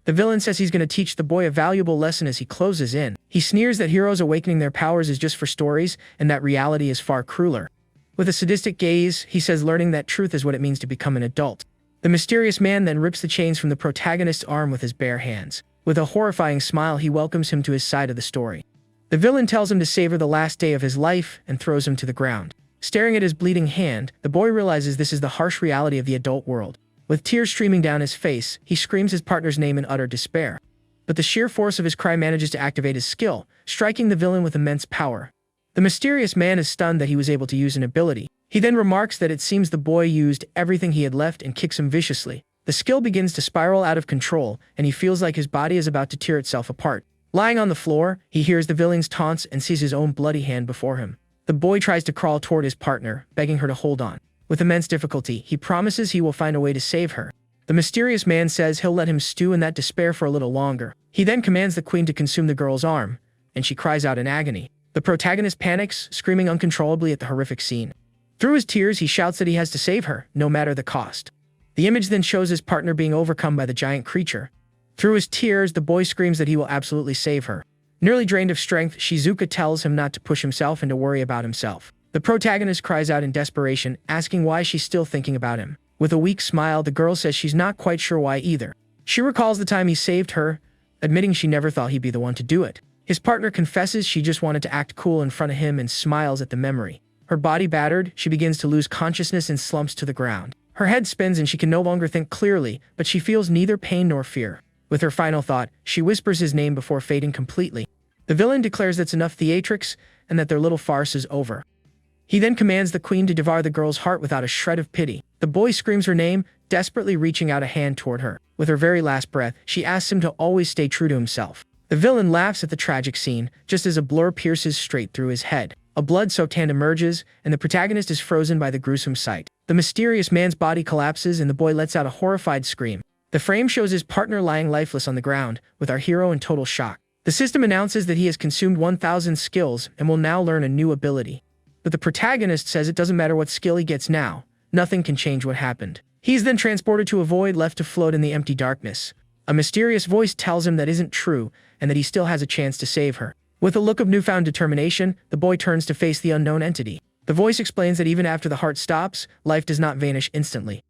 The villain says he's going to teach the boy a valuable lesson as he closes in. He sneers that heroes awakening their powers is just for stories, and that reality is far crueler. With a sadistic gaze, he says learning that truth is what it means to become an adult. The mysterious man then rips the chains from the protagonist's arm with his bare hands. With a horrifying smile, he welcomes him to his side of the story. The villain tells him to savor the last day of his life and throws him to the ground. Staring at his bleeding hand, the boy realizes this is the harsh reality of the adult world. With tears streaming down his face, he screams his partner's name in utter despair. But the sheer force of his cry manages to activate his skill, striking the villain with immense power. The mysterious man is stunned that he was able to use an ability. He then remarks that it seems the boy used everything he had left and kicks him viciously. The skill begins to spiral out of control, and he feels like his body is about to tear itself apart. Lying on the floor, he hears the villain's taunts and sees his own bloody hand before him. The boy tries to crawl toward his partner, begging her to hold on. With immense difficulty, he promises he will find a way to save her. The mysterious man says he'll let him stew in that despair for a little longer. He then commands the queen to consume the girl's arm, and she cries out in agony. The protagonist panics, screaming uncontrollably at the horrific scene. Through his tears, he shouts that he has to save her, no matter the cost. The image then shows his partner being overcome by the giant creature. Through his tears, the boy screams that he will absolutely save her. Nearly drained of strength, Shizuka tells him not to push himself and to worry about himself. The protagonist cries out in desperation, asking why she's still thinking about him. With a weak smile, the girl says she's not quite sure why either. She recalls the time he saved her, admitting she never thought he'd be the one to do it. His partner confesses she just wanted to act cool in front of him and smiles at the memory. Her body battered, she begins to lose consciousness and slumps to the ground. Her head spins and she can no longer think clearly, but she feels neither pain nor fear. With her final thought, she whispers his name before fading completely. The villain declares that's enough theatrics and that their little farce is over. He then commands the queen to devour the girl's heart without a shred of pity. The boy screams her name, desperately reaching out a hand toward her. With her very last breath, she asks him to always stay true to himself. The villain laughs at the tragic scene, just as a blur pierces straight through his head. A blood-soaked hand emerges, and the protagonist is frozen by the gruesome sight. The mysterious man's body collapses and the boy lets out a horrified scream. The frame shows his partner lying lifeless on the ground, with our hero in total shock. The system announces that he has consumed 1,000 skills and will now learn a new ability. But the protagonist says it doesn't matter what skill he gets now, nothing can change what happened. He's then transported to a void left to float in the empty darkness. A mysterious voice tells him that isn't true and that he still has a chance to save her. With a look of newfound determination, the boy turns to face the unknown entity. The voice explains that even after the heart stops, life does not vanish instantly.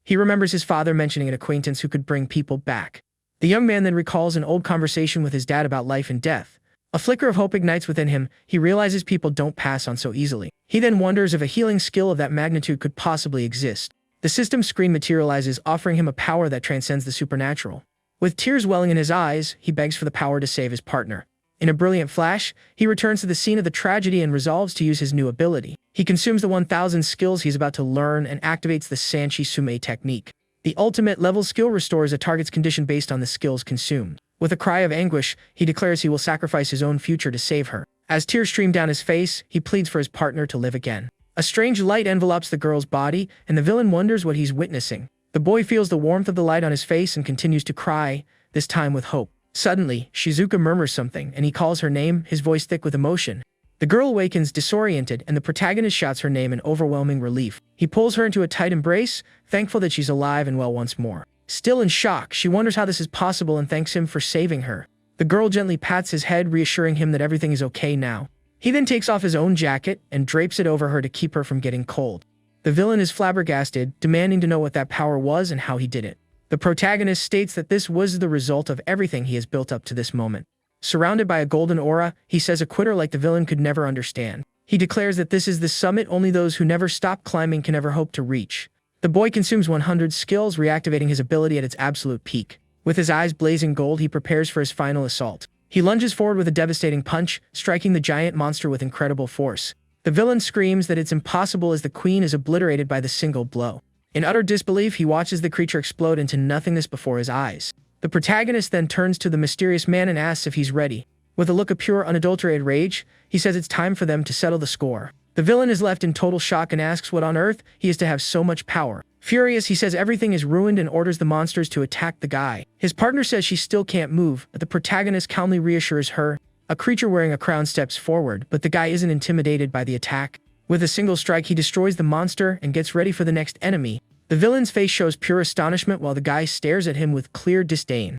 He remembers his father mentioning an acquaintance who could bring people back. The young man then recalls an old conversation with his dad about life and death. A flicker of hope ignites within him. He realizes people don't pass on so easily. He then wonders if a healing skill of that magnitude could possibly exist. The system screen materializes, offering him a power that transcends the supernatural. With tears welling in his eyes, he begs for the power to save his partner. In a brilliant flash, he returns to the scene of the tragedy and resolves to use his new ability. He consumes the 1,000 skills he's about to learn and activates the Sanshi Sume technique. The ultimate level skill restores a target's condition based on the skills consumed. With a cry of anguish, he declares he will sacrifice his own future to save her. As tears stream down his face, he pleads for his partner to live again. A strange light envelopes the girl's body, and the villain wonders what he's witnessing. The boy feels the warmth of the light on his face and continues to cry, this time with hope. Suddenly, Shizuka murmurs something, and he calls her name, his voice thick with emotion. The girl awakens disoriented, and the protagonist shouts her name in overwhelming relief. He pulls her into a tight embrace, thankful that she's alive and well once more. Still in shock, she wonders how this is possible and thanks him for saving her. The girl gently pats his head, reassuring him that everything is okay now. He then takes off his own jacket and drapes it over her to keep her from getting cold. The villain is flabbergasted, demanding to know what that power was and how he did it. The protagonist states that this was the result of everything he has built up to this moment. Surrounded by a golden aura, he says a quitter like the villain could never understand. He declares that this is the summit only those who never stop climbing can ever hope to reach. The boy consumes 100 skills, reactivating his ability at its absolute peak. With his eyes blazing gold, he prepares for his final assault. He lunges forward with a devastating punch, striking the giant monster with incredible force. The villain screams that it's impossible as the queen is obliterated by the single blow. In utter disbelief, he watches the creature explode into nothingness before his eyes. The protagonist then turns to the mysterious man and asks if he's ready. With a look of pure, unadulterated rage, he says it's time for them to settle the score. The villain is left in total shock and asks what on earth he is to have so much power. Furious, he says everything is ruined and orders the monsters to attack the guy. His partner says she still can't move, but the protagonist calmly reassures her. A creature wearing a crown steps forward, but the guy isn't intimidated by the attack. With a single strike, he destroys the monster and gets ready for the next enemy. The villain's face shows pure astonishment while the guy stares at him with clear disdain.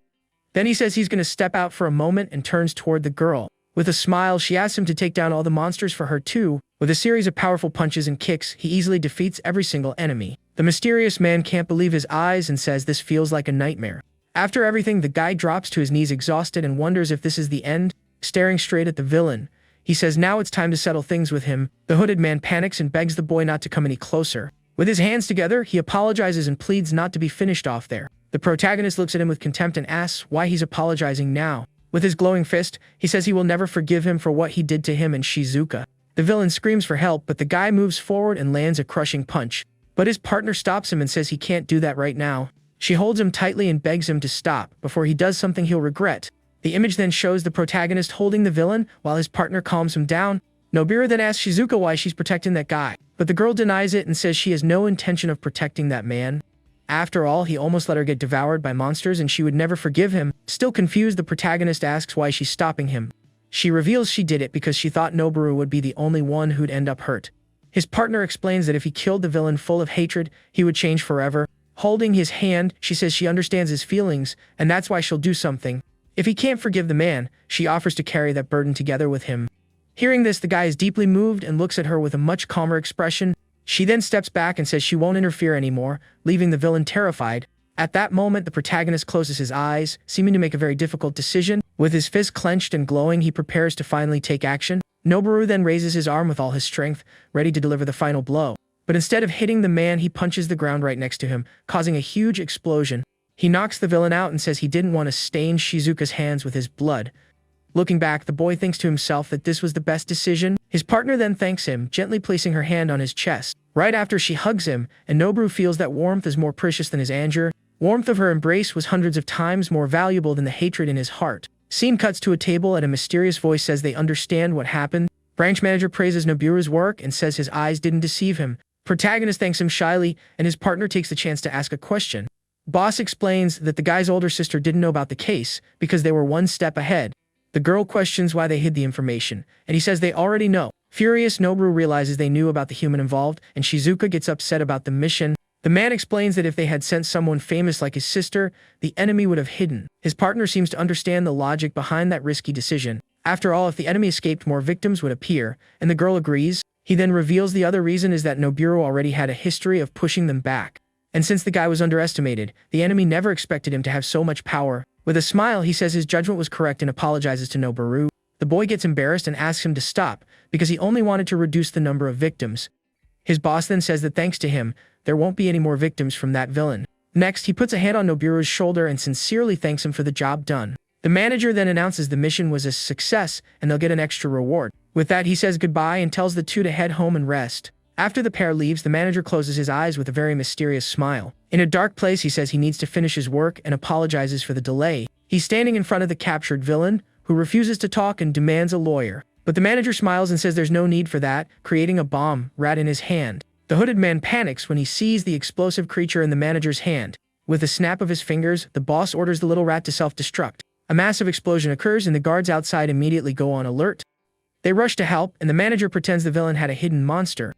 Then he says he's going to step out for a moment and turns toward the girl. With a smile, she asks him to take down all the monsters for her too. With a series of powerful punches and kicks, he easily defeats every single enemy. The mysterious man can't believe his eyes and says this feels like a nightmare. After everything, the guy drops to his knees exhausted and wonders if this is the end. Staring straight at the villain, he says now it's time to settle things with him. The hooded man panics and begs the boy not to come any closer. With his hands together, he apologizes and pleads not to be finished off there. The protagonist looks at him with contempt and asks why he's apologizing now. With his glowing fist, he says he will never forgive him for what he did to him and Shizuka. The villain screams for help, but the guy moves forward and lands a crushing punch. But his partner stops him and says he can't do that right now. She holds him tightly and begs him to stop before he does something he'll regret. The image then shows the protagonist holding the villain while his partner calms him down. Nobira then asks Shizuka why she's protecting that guy, but the girl denies it and says she has no intention of protecting that man. After all, he almost let her get devoured by monsters and she would never forgive him. Still confused, the protagonist asks why she's stopping him. She reveals she did it because she thought Noboru would be the only one who'd end up hurt. His partner explains that if he killed the villain full of hatred, he would change forever. Holding his hand, she says she understands his feelings, and that's why she'll do something. If he can't forgive the man, she offers to carry that burden together with him. Hearing this, the guy is deeply moved and looks at her with a much calmer expression. She then steps back and says she won't interfere anymore, leaving the villain terrified. At that moment, the protagonist closes his eyes, seeming to make a very difficult decision. With his fist clenched and glowing, he prepares to finally take action. Noboru then raises his arm with all his strength, ready to deliver the final blow. But instead of hitting the man, he punches the ground right next to him, causing a huge explosion. He knocks the villain out and says he didn't want to stain Shizuka's hands with his blood. Looking back, the boy thinks to himself that this was the best decision. His partner then thanks him, gently placing her hand on his chest. Right after, she hugs him, and Noboru feels that warmth is more precious than his anger. Warmth of her embrace was hundreds of times more valuable than the hatred in his heart. Scene cuts to a table and a mysterious voice says they understand what happened. Branch manager praises Noburu's work and says his eyes didn't deceive him, Protagonist thanks him shyly, and his partner takes the chance to ask a question. Boss explains that the guy's older sister didn't know about the case because they were one step ahead. The girl questions why they hid the information, and he says they already know. Furious, Noboru realizes they knew about the human involved, and Shizuka gets upset about the mission. The man explains that if they had sent someone famous like his sister, the enemy would have hidden. His partner seems to understand the logic behind that risky decision. After all, if the enemy escaped, more victims would appear, and the girl agrees. He then reveals the other reason is that Noboru already had a history of pushing them back. And since the guy was underestimated, the enemy never expected him to have so much power. With a smile, he says his judgment was correct and apologizes to Noboru. The boy gets embarrassed and asks him to stop, because he only wanted to reduce the number of victims. His boss then says that thanks to him, there won't be any more victims from that villain. Next, he puts a hand on Noboru's shoulder and sincerely thanks him for the job done. The manager then announces the mission was a success and they'll get an extra reward. With that, he says goodbye and tells the two to head home and rest. After the pair leaves, the manager closes his eyes with a very mysterious smile. In a dark place, he says he needs to finish his work and apologizes for the delay. He's standing in front of the captured villain, who refuses to talk and demands a lawyer. But the manager smiles and says there's no need for that, creating a bomb rat in his hand. The hooded man panics when he sees the explosive creature in the manager's hand. With a snap of his fingers, the boss orders the little rat to self-destruct. A massive explosion occurs and the guards outside immediately go on alert. They rush to help, and the manager pretends the villain had a hidden monster.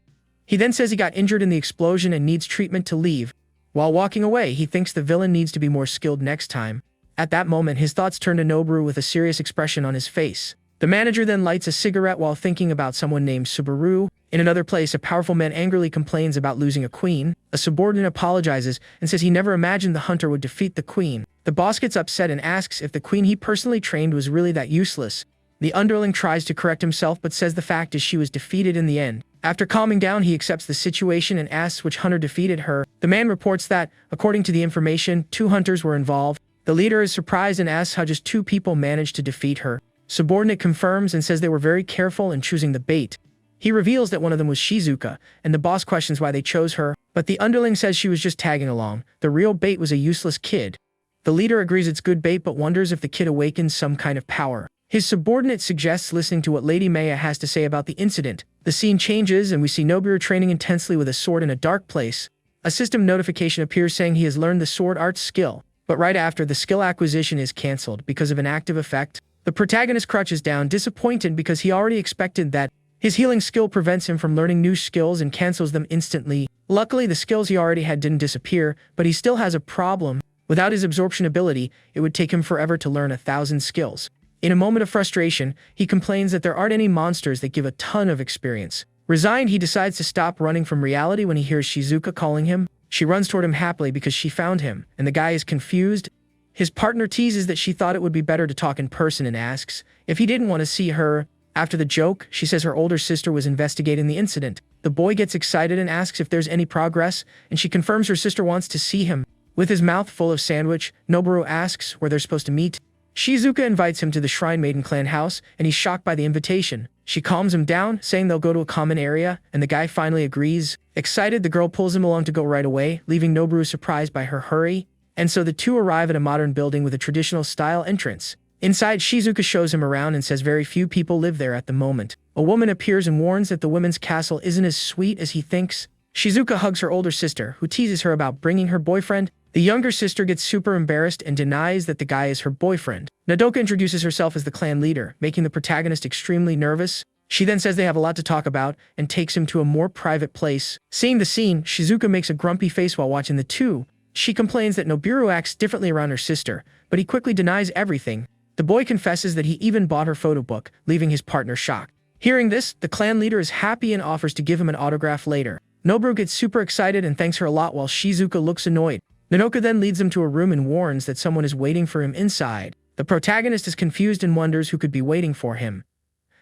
He then says he got injured in the explosion and needs treatment to leave. While walking away, he thinks the villain needs to be more skilled next time. At that moment, his thoughts turn to Noboru with a serious expression on his face. The manager then lights a cigarette while thinking about someone named Subaru. In another place, a powerful man angrily complains about losing a queen. A subordinate apologizes and says he never imagined the hunter would defeat the queen. The boss gets upset and asks if the queen he personally trained was really that useless. The underling tries to correct himself but says the fact is she was defeated in the end. After calming down, he accepts the situation and asks which hunter defeated her. The man reports that, according to the information, 2 hunters were involved. The leader is surprised and asks how just 2 people managed to defeat her. Subordinate confirms and says they were very careful in choosing the bait. He reveals that one of them was Shizuka, and the boss questions why they chose her, but the underling says she was just tagging along. The real bait was a useless kid. The leader agrees it's good bait but wonders if the kid awakens some kind of power. His subordinate suggests listening to what Lady Maya has to say about the incident. The scene changes and we see Noboru training intensely with a sword in a dark place. A system notification appears saying he has learned the sword art skill, but right after, the skill acquisition is cancelled because of an active effect. The protagonist crouches down, disappointed because he already expected that. His healing skill prevents him from learning new skills and cancels them instantly. Luckily, the skills he already had didn't disappear, but he still has a problem. Without his absorption ability, it would take him forever to learn 1,000 skills. In a moment of frustration, he complains that there aren't any monsters that give a ton of experience. Resigned, he decides to stop running from reality when he hears Shizuka calling him. She runs toward him happily because she found him, and the guy is confused. His partner teases that she thought it would be better to talk in person and asks if he didn't want to see her. After the joke, she says her older sister was investigating the incident. The boy gets excited and asks if there's any progress, and she confirms her sister wants to see him. With his mouth full of sandwich, Noboru asks where they're supposed to meet. Shizuka invites him to the Shrine Maiden clan house, and he's shocked by the invitation. She calms him down, saying they'll go to a common area, and the guy finally agrees. Excited, the girl pulls him along to go right away, leaving Noboru surprised by her hurry. And so the two arrive at a modern building with a traditional style entrance. Inside, Shizuka shows him around and says very few people live there at the moment. A woman appears and warns that the women's castle isn't as sweet as he thinks. Shizuka hugs her older sister, who teases her about bringing her boyfriend. The younger sister gets super embarrassed and denies that the guy is her boyfriend. Nodoka introduces herself as the clan leader, making the protagonist extremely nervous. She then says they have a lot to talk about and takes him to a more private place. Seeing the scene, Shizuka makes a grumpy face while watching the two. She complains that Noboru acts differently around her sister, but he quickly denies everything. The boy confesses that he even bought her photo book, leaving his partner shocked. Hearing this, the clan leader is happy and offers to give him an autograph later. Noboru gets super excited and thanks her a lot while Shizuka looks annoyed. Nodoka then leads him to a room and warns that someone is waiting for him inside. The protagonist is confused and wonders who could be waiting for him.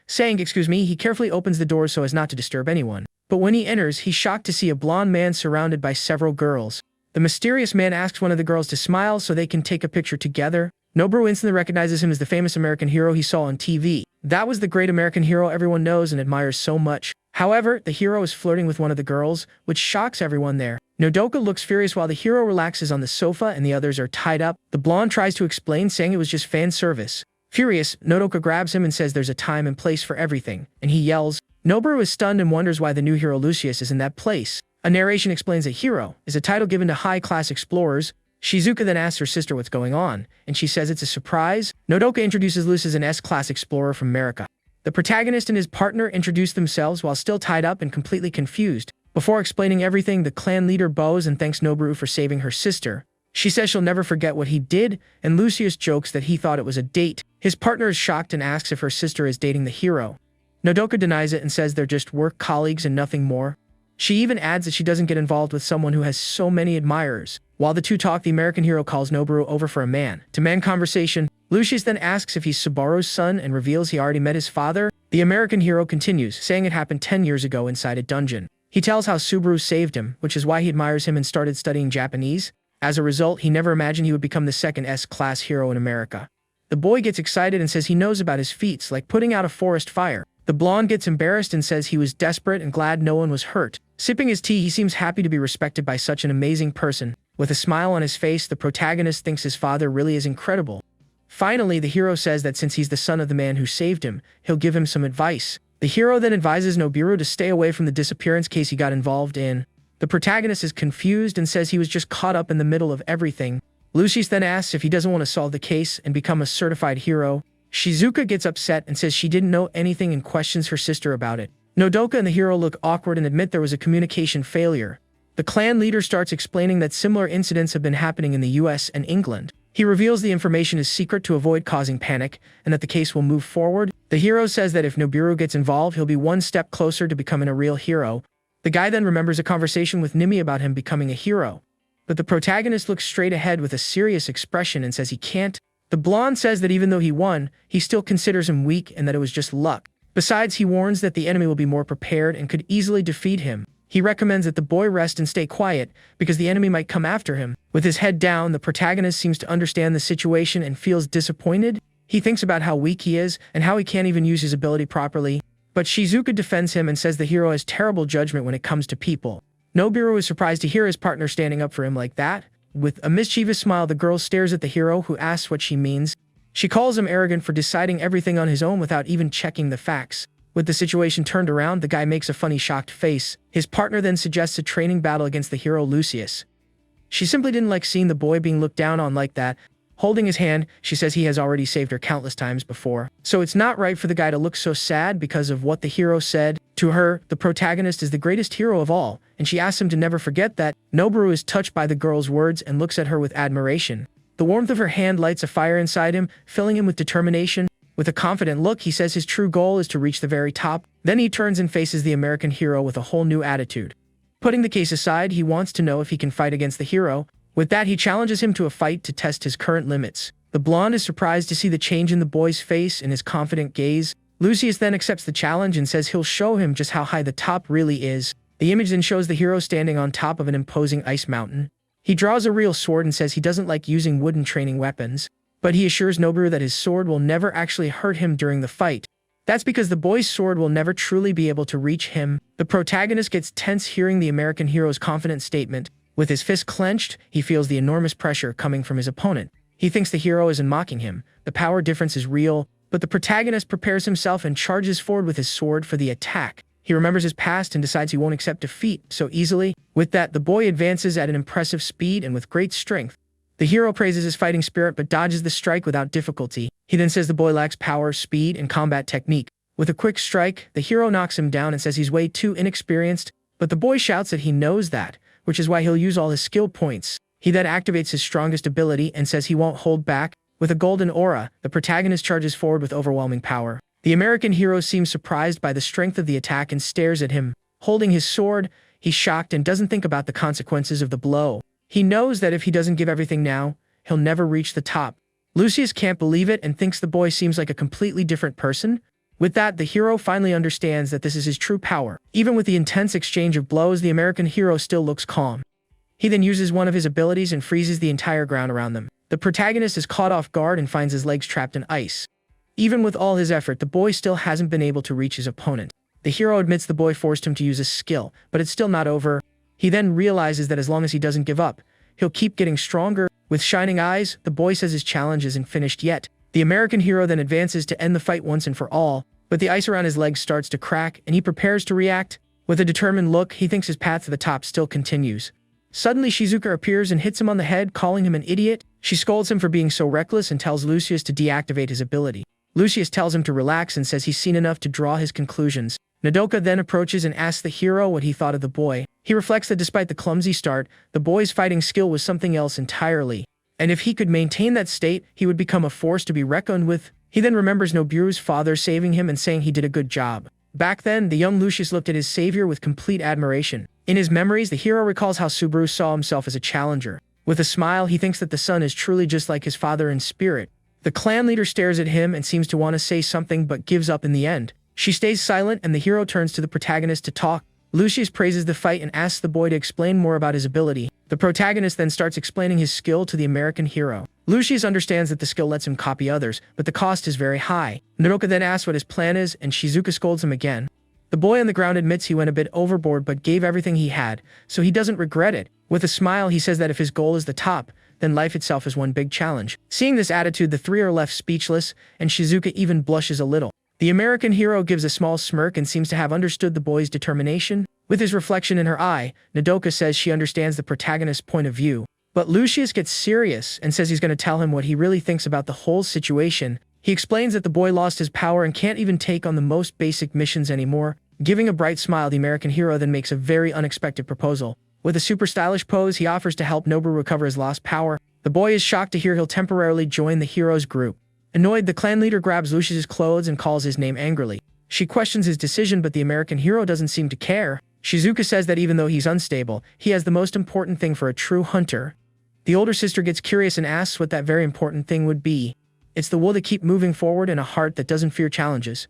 Saying, "Excuse me," he carefully opens the door so as not to disturb anyone. But when he enters, he's shocked to see a blonde man surrounded by several girls. The mysterious man asks one of the girls to smile so they can take a picture together. Noboru instantly recognizes him as the famous American hero he saw on TV. That was the great American hero everyone knows and admires so much. However, the hero is flirting with one of the girls, which shocks everyone there. Nodoka looks furious while the hero relaxes on the sofa and the others are tied up. The blonde tries to explain, saying it was just fan service. Furious, Nodoka grabs him and says there's a time and place for everything, and he yells. Noboru is stunned and wonders why the new hero Lucius is in that place. A narration explains that hero is a title given to high-class explorers. Shizuka then asks her sister what's going on, and she says it's a surprise. Nodoka introduces Luz as an S-class explorer from America. The protagonist and his partner introduce themselves while still tied up and completely confused. Before explaining everything, the clan leader bows and thanks Noboru for saving her sister. She says she'll never forget what he did, and Lucius jokes that he thought it was a date. His partner is shocked and asks if her sister is dating the hero. Nodoka denies it and says they're just work colleagues and nothing more. She even adds that she doesn't get involved with someone who has so many admirers. While the two talk, the American hero calls Noboru over for a man-to-man conversation. Lucius then asks if he's Subaru's son and reveals he already met his father. The American hero continues, saying it happened 10 years ago inside a dungeon. He tells how Subaru saved him, which is why he admires him and started studying Japanese. As a result, he never imagined he would become the second S-class hero in America. The boy gets excited and says he knows about his feats, like putting out a forest fire. The blonde gets embarrassed and says he was desperate and glad no one was hurt. Sipping his tea, he seems happy to be respected by such an amazing person. With a smile on his face, the protagonist thinks his father really is incredible. Finally, the hero says that since he's the son of the man who saved him, he'll give him some advice. The hero then advises Noboru to stay away from the disappearance case he got involved in. The protagonist is confused and says he was just caught up in the middle of everything. Lucius then asks if he doesn't want to solve the case and become a certified hero. Shizuka gets upset and says she didn't know anything and questions her sister about it. Nodoka and the hero look awkward and admit there was a communication failure. The clan leader starts explaining that similar incidents have been happening in the US and England. He reveals the information is secret to avoid causing panic and that the case will move forward. The hero says that if Noboru gets involved, he'll be one step closer to becoming a real hero. The guy then remembers a conversation with Nimi about him becoming a hero. But the protagonist looks straight ahead with a serious expression and says he can't. The blonde says that even though he won, he still considers him weak and that it was just luck. Besides, he warns that the enemy will be more prepared and could easily defeat him. He recommends that the boy rest and stay quiet, because the enemy might come after him. With his head down, the protagonist seems to understand the situation and feels disappointed. He thinks about how weak he is and how he can't even use his ability properly. But Shizuka defends him and says the hero has terrible judgment when it comes to people. Noboru is surprised to hear his partner standing up for him like that. With a mischievous smile, the girl stares at the hero, who asks what she means. She calls him arrogant for deciding everything on his own without even checking the facts. With the situation turned around, the guy makes a funny shocked face. His partner then suggests a training battle against the hero Lucius. She simply didn't like seeing the boy being looked down on like that. Holding his hand, she says he has already saved her countless times before. So it's not right for the guy to look so sad because of what the hero said. To her, the protagonist is the greatest hero of all, and she asks him to never forget that. Noboru is touched by the girl's words and looks at her with admiration. The warmth of her hand lights a fire inside him, filling him with determination. With a confident look, he says his true goal is to reach the very top. Then he turns and faces the American hero with a whole new attitude. Putting the case aside, he wants to know if he can fight against the hero. With that, he challenges him to a fight to test his current limits. The blonde is surprised to see the change in the boy's face and his confident gaze. Lucius then accepts the challenge and says he'll show him just how high the top really is. The image then shows the hero standing on top of an imposing ice mountain. He draws a real sword and says he doesn't like using wooden training weapons, but he assures Noboru that his sword will never actually hurt him during the fight. That's because the boy's sword will never truly be able to reach him. The protagonist gets tense hearing the American hero's confident statement. With his fist clenched, he feels the enormous pressure coming from his opponent. He thinks the hero isn't mocking him. The power difference is real, but the protagonist prepares himself and charges forward with his sword for the attack. He remembers his past and decides he won't accept defeat so easily. With that, the boy advances at an impressive speed and with great strength. The hero praises his fighting spirit but dodges the strike without difficulty. He then says the boy lacks power, speed, and combat technique. With a quick strike, the hero knocks him down and says he's way too inexperienced, but the boy shouts that he knows that, which is why he'll use all his skill points. He then activates his strongest ability and says he won't hold back. With a golden aura, the protagonist charges forward with overwhelming power. The American hero seems surprised by the strength of the attack and stares at him. Holding his sword, he's shocked and doesn't think about the consequences of the blow. He knows that if he doesn't give everything now, he'll never reach the top. Lucius can't believe it and thinks the boy seems like a completely different person. With that, the hero finally understands that this is his true power. Even with the intense exchange of blows, the American hero still looks calm. He then uses one of his abilities and freezes the entire ground around them. The protagonist is caught off guard and finds his legs trapped in ice. Even with all his effort, the boy still hasn't been able to reach his opponent. The hero admits the boy forced him to use his skill, but it's still not over. He then realizes that as long as he doesn't give up, he'll keep getting stronger. With shining eyes, the boy says his challenge isn't finished yet. The American hero then advances to end the fight once and for all, but the ice around his legs starts to crack and he prepares to react. With a determined look, he thinks his path to the top still continues. Suddenly, Shizuka appears and hits him on the head, calling him an idiot. She scolds him for being so reckless and tells Lucius to deactivate his ability. Lucius tells him to relax and says he's seen enough to draw his conclusions. Nodoka then approaches and asks the hero what he thought of the boy. He reflects that despite the clumsy start, the boy's fighting skill was something else entirely. And if he could maintain that state, he would become a force to be reckoned with. He then remembers Noburu's father saving him and saying he did a good job. Back then, the young Lucius looked at his savior with complete admiration. In his memories, the hero recalls how Subaru saw himself as a challenger. With a smile, he thinks that the son is truly just like his father in spirit. The clan leader stares at him and seems to want to say something but gives up in the end. She stays silent and the hero turns to the protagonist to talk. Lucius praises the fight and asks the boy to explain more about his ability. The protagonist then starts explaining his skill to the American hero. Lucius understands that the skill lets him copy others, but the cost is very high. Nodoka then asks what his plan is, and Shizuka scolds him again. The boy on the ground admits he went a bit overboard but gave everything he had, so he doesn't regret it. With a smile, he says that if his goal is the top, then life itself is one big challenge. Seeing this attitude, the three are left speechless, and Shizuka even blushes a little. The American hero gives a small smirk and seems to have understood the boy's determination. With his reflection in her eye, Nodoka says she understands the protagonist's point of view. But Lucius gets serious and says he's going to tell him what he really thinks about the whole situation. He explains that the boy lost his power and can't even take on the most basic missions anymore. Giving a bright smile, the American hero then makes a very unexpected proposal. With a super stylish pose, he offers to help Noboru recover his lost power. The boy is shocked to hear he'll temporarily join the hero's group. Annoyed, the clan leader grabs Lucius's clothes and calls his name angrily. She questions his decision, but the American hero doesn't seem to care. Shizuka says that even though he's unstable, he has the most important thing for a true hunter. The older sister gets curious and asks what that very important thing would be. It's the will to keep moving forward and a heart that doesn't fear challenges.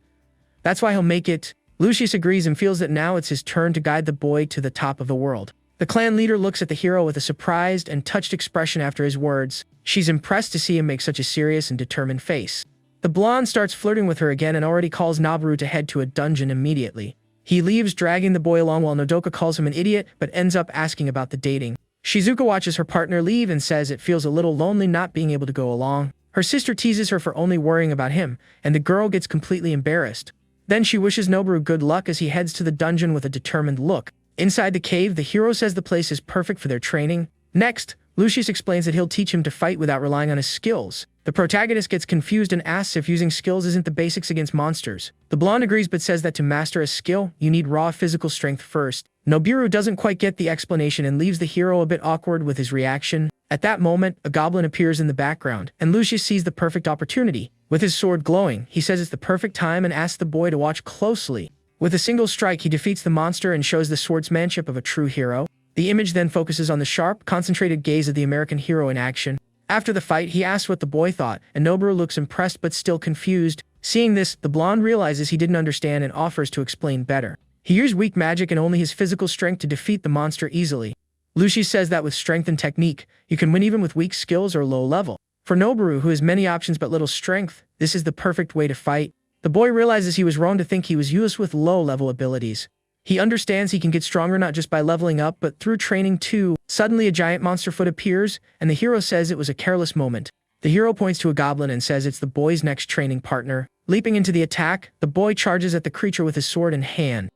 That's why he'll make it. Lucius agrees and feels that now it's his turn to guide the boy to the top of the world. The clan leader looks at the hero with a surprised and touched expression after his words. She's impressed to see him make such a serious and determined face. The blonde starts flirting with her again and already calls Noboru to head to a dungeon immediately. He leaves, dragging the boy along while Nodoka calls him an idiot but ends up asking about the dating. Shizuka watches her partner leave and says it feels a little lonely not being able to go along. Her sister teases her for only worrying about him, and the girl gets completely embarrassed. Then she wishes Noboru good luck as he heads to the dungeon with a determined look. Inside the cave, the hero says the place is perfect for their training. Next, Lucius explains that he'll teach him to fight without relying on his skills. The protagonist gets confused and asks if using skills isn't the basics against monsters. The blonde agrees but says that to master a skill, you need raw physical strength first. Noboru doesn't quite get the explanation and leaves the hero a bit awkward with his reaction. At that moment, a goblin appears in the background, and Lucius sees the perfect opportunity. With his sword glowing, he says it's the perfect time and asks the boy to watch closely. With a single strike, he defeats the monster and shows the swordsmanship of a true hero. The image then focuses on the sharp, concentrated gaze of the American hero in action. After the fight, he asks what the boy thought, and Noboru looks impressed but still confused. Seeing this, the blonde realizes he didn't understand and offers to explain better. He used weak magic and only his physical strength to defeat the monster easily. Lucius says that with strength and technique, you can win even with weak skills or low level. For Noboru, who has many options but little strength, this is the perfect way to fight. The boy realizes he was wrong to think he was useless with low-level abilities. He understands he can get stronger not just by leveling up but through training too. Suddenly a giant monster foot appears, and the hero says it was a careless moment. The hero points to a goblin and says it's the boy's next training partner. Leaping into the attack, the boy charges at the creature with his sword in hand.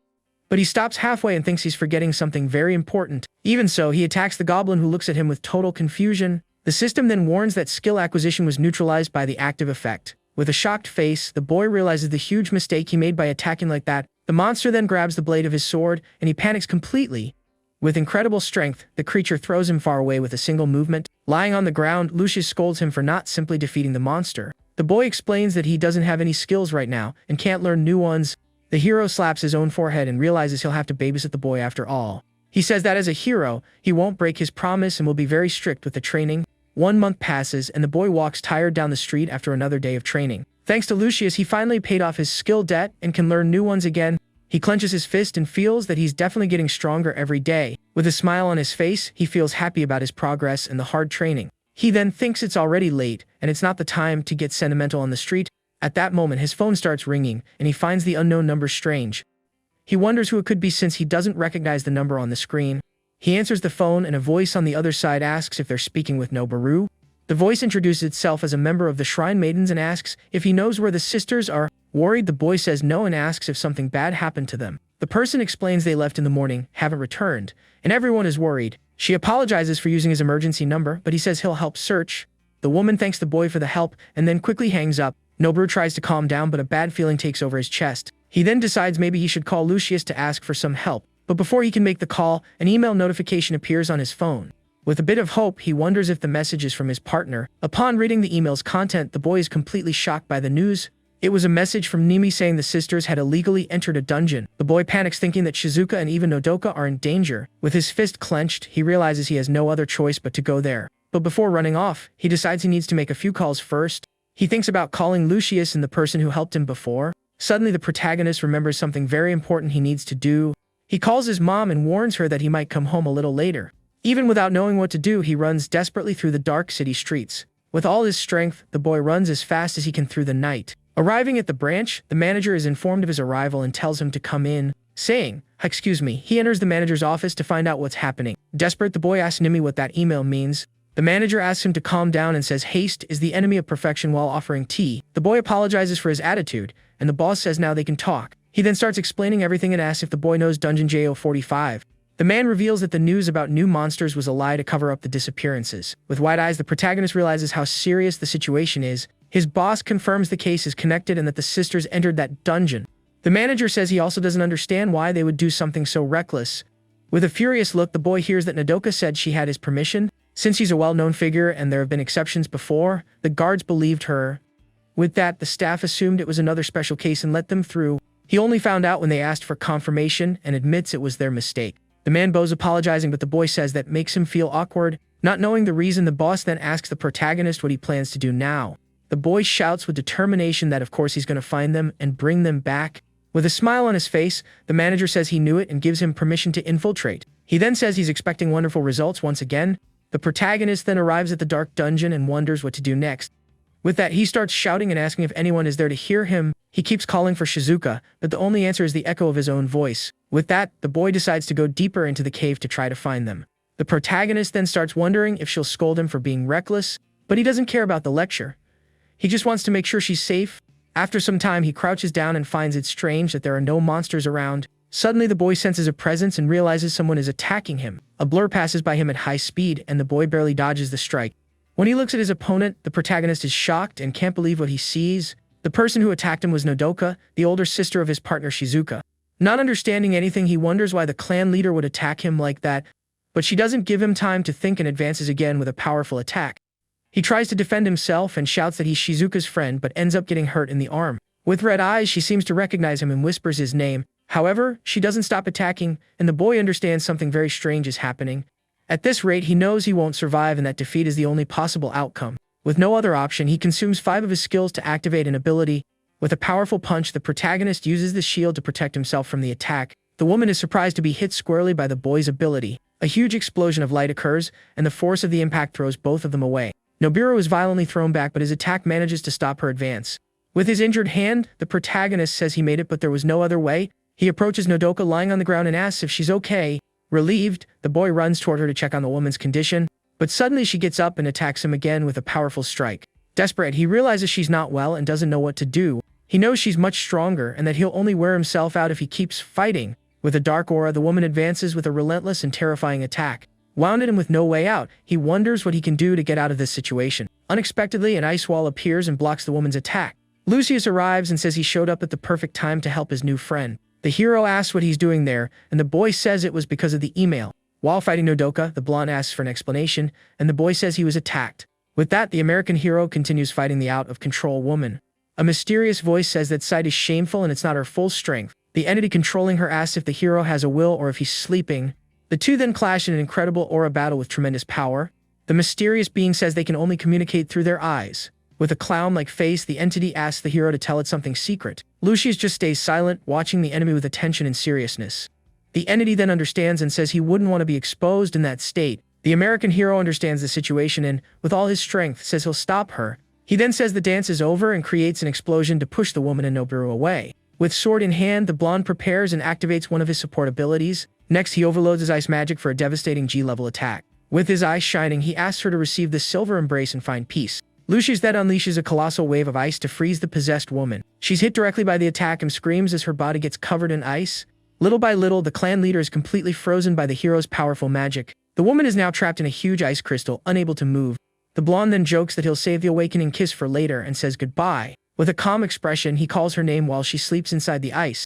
But he stops halfway and thinks he's forgetting something very important. Even so, he attacks the goblin, who looks at him with total confusion. The system then warns that skill acquisition was neutralized by the active effect. With a shocked face, the boy realizes the huge mistake he made by attacking like that. The monster then grabs the blade of his sword, and he panics completely. With incredible strength, the creature throws him far away with a single movement. Lying on the ground, Lucius scolds him for not simply defeating the monster. The boy explains that he doesn't have any skills right now, and can't learn new ones. The hero slaps his own forehead and realizes he'll have to babysit the boy after all. He says that as a hero, he won't break his promise and will be very strict with the training. 1 month passes, and the boy walks tired down the street after another day of training. Thanks to Lucius, he finally paid off his skill debt and can learn new ones again. He clenches his fist and feels that he's definitely getting stronger every day. With a smile on his face, he feels happy about his progress and the hard training. He then thinks it's already late, and it's not the time to get sentimental on the street. At that moment, his phone starts ringing, and he finds the unknown number strange. He wonders who it could be since he doesn't recognize the number on the screen. He answers the phone, and a voice on the other side asks if they're speaking with Noboru. The voice introduces itself as a member of the Shrine Maidens and asks if he knows where the sisters are. Worried, the boy says no and asks if something bad happened to them. The person explains they left in the morning, haven't returned, and everyone is worried. She apologizes for using his emergency number, but he says he'll help search. The woman thanks the boy for the help and then quickly hangs up. Noboru tries to calm down, but a bad feeling takes over his chest. He then decides maybe he should call Lucius to ask for some help, but before he can make the call, an email notification appears on his phone. With a bit of hope, he wonders if the message is from his partner. Upon reading the email's content, the boy is completely shocked by the news. It was a message from Nimi saying the sisters had illegally entered a dungeon. The boy panics, thinking that Shizuka and even Nodoka are in danger. With his fist clenched, he realizes he has no other choice but to go there. But before running off, he decides he needs to make a few calls first. He thinks about calling Lucius and the person who helped him before. Suddenly, the protagonist remembers something very important he needs to do. He calls his mom and warns her that he might come home a little later. Even without knowing what to do, he runs desperately through the dark city streets. With all his strength, the boy runs as fast as he can through the night. Arriving at the branch, the manager is informed of his arrival and tells him to come in, saying, "Excuse me." He enters the manager's office to find out what's happening. Desperate, the boy asks Nimi what that email means. The manager asks him to calm down and says haste is the enemy of perfection while offering tea. The boy apologizes for his attitude, and the boss says now they can talk. He then starts explaining everything and asks if the boy knows Dungeon JO45. The man reveals that the news about new monsters was a lie to cover up the disappearances. With wide eyes, the protagonist realizes how serious the situation is. His boss confirms the case is connected and that the sisters entered that dungeon. The manager says he also doesn't understand why they would do something so reckless. With a furious look, the boy hears that Nodoka said she had his permission. Since he's a well-known figure and there have been exceptions before, the guards believed her. With that, the staff assumed it was another special case and let them through. He only found out when they asked for confirmation and admits it was their mistake. The man bows apologizing, but the boy says that makes him feel awkward. Not knowing the reason, the boss then asks the protagonist what he plans to do now. The boy shouts with determination that of course he's going to find them and bring them back. With a smile on his face, the manager says he knew it and gives him permission to infiltrate. He then says he's expecting wonderful results once again. The protagonist then arrives at the dark dungeon and wonders what to do next. With that, he starts shouting and asking if anyone is there to hear him. He keeps calling for Shizuka, but the only answer is the echo of his own voice. With that, the boy decides to go deeper into the cave to try to find them. The protagonist then starts wondering if she'll scold him for being reckless, but he doesn't care about the lecture. He just wants to make sure she's safe. After some time, he crouches down and finds it strange that there are no monsters around. Suddenly, the boy senses a presence and realizes someone is attacking him. A blur passes by him at high speed, and the boy barely dodges the strike. When he looks at his opponent, the protagonist is shocked and can't believe what he sees. The person who attacked him was Nodoka, the older sister of his partner Shizuka. Not understanding anything, he wonders why the clan leader would attack him like that, but she doesn't give him time to think and advances again with a powerful attack. He tries to defend himself and shouts that he's Shizuka's friend, but ends up getting hurt in the arm. With red eyes, she seems to recognize him and whispers his name. However, she doesn't stop attacking, and the boy understands something very strange is happening. At this rate, he knows he won't survive and that defeat is the only possible outcome. With no other option, he consumes 5 of his skills to activate an ability. With a powerful punch, the protagonist uses the shield to protect himself from the attack. The woman is surprised to be hit squarely by the boy's ability. A huge explosion of light occurs, and the force of the impact throws both of them away. Nobiru is violently thrown back, but his attack manages to stop her advance. With his injured hand, the protagonist says he made it, but there was no other way. He approaches Nodoka lying on the ground and asks if she's okay. Relieved, the boy runs toward her to check on the woman's condition, but suddenly she gets up and attacks him again with a powerful strike. Desperate, he realizes she's not well and doesn't know what to do. He knows she's much stronger and that he'll only wear himself out if he keeps fighting. With a dark aura, the woman advances with a relentless and terrifying attack. Wounded and with no way out, he wonders what he can do to get out of this situation. Unexpectedly, an ice wall appears and blocks the woman's attack. Lucius arrives and says he showed up at the perfect time to help his new friend. The hero asks what he's doing there, and the boy says it was because of the email. While fighting Nodoka, the blonde asks for an explanation, and the boy says he was attacked. With that, the American hero continues fighting the out-of-control woman. A mysterious voice says that sight is shameful and it's not her full strength. The entity controlling her asks if the hero has a will or if he's sleeping. The two then clash in an incredible aura battle with tremendous power. The mysterious being says they can only communicate through their eyes. With a clown-like face, the entity asks the hero to tell it something secret. Lucius just stays silent, watching the enemy with attention and seriousness. The entity then understands and says he wouldn't want to be exposed in that state. The American hero understands the situation and, with all his strength, says he'll stop her. He then says the dance is over and creates an explosion to push the woman and Nobiru away. With sword in hand, the blonde prepares and activates one of his support abilities. Next, he overloads his ice magic for a devastating G-level attack. With his eyes shining, he asks her to receive the silver embrace and find peace. Lucius then unleashes a colossal wave of ice to freeze the possessed woman. She's hit directly by the attack and screams as her body gets covered in ice. Little by little, the clan leader is completely frozen by the hero's powerful magic. The woman is now trapped in a huge ice crystal, unable to move. The blonde then jokes that he'll save the awakening kiss for later and says goodbye. With a calm expression, he calls her name while she sleeps inside the ice.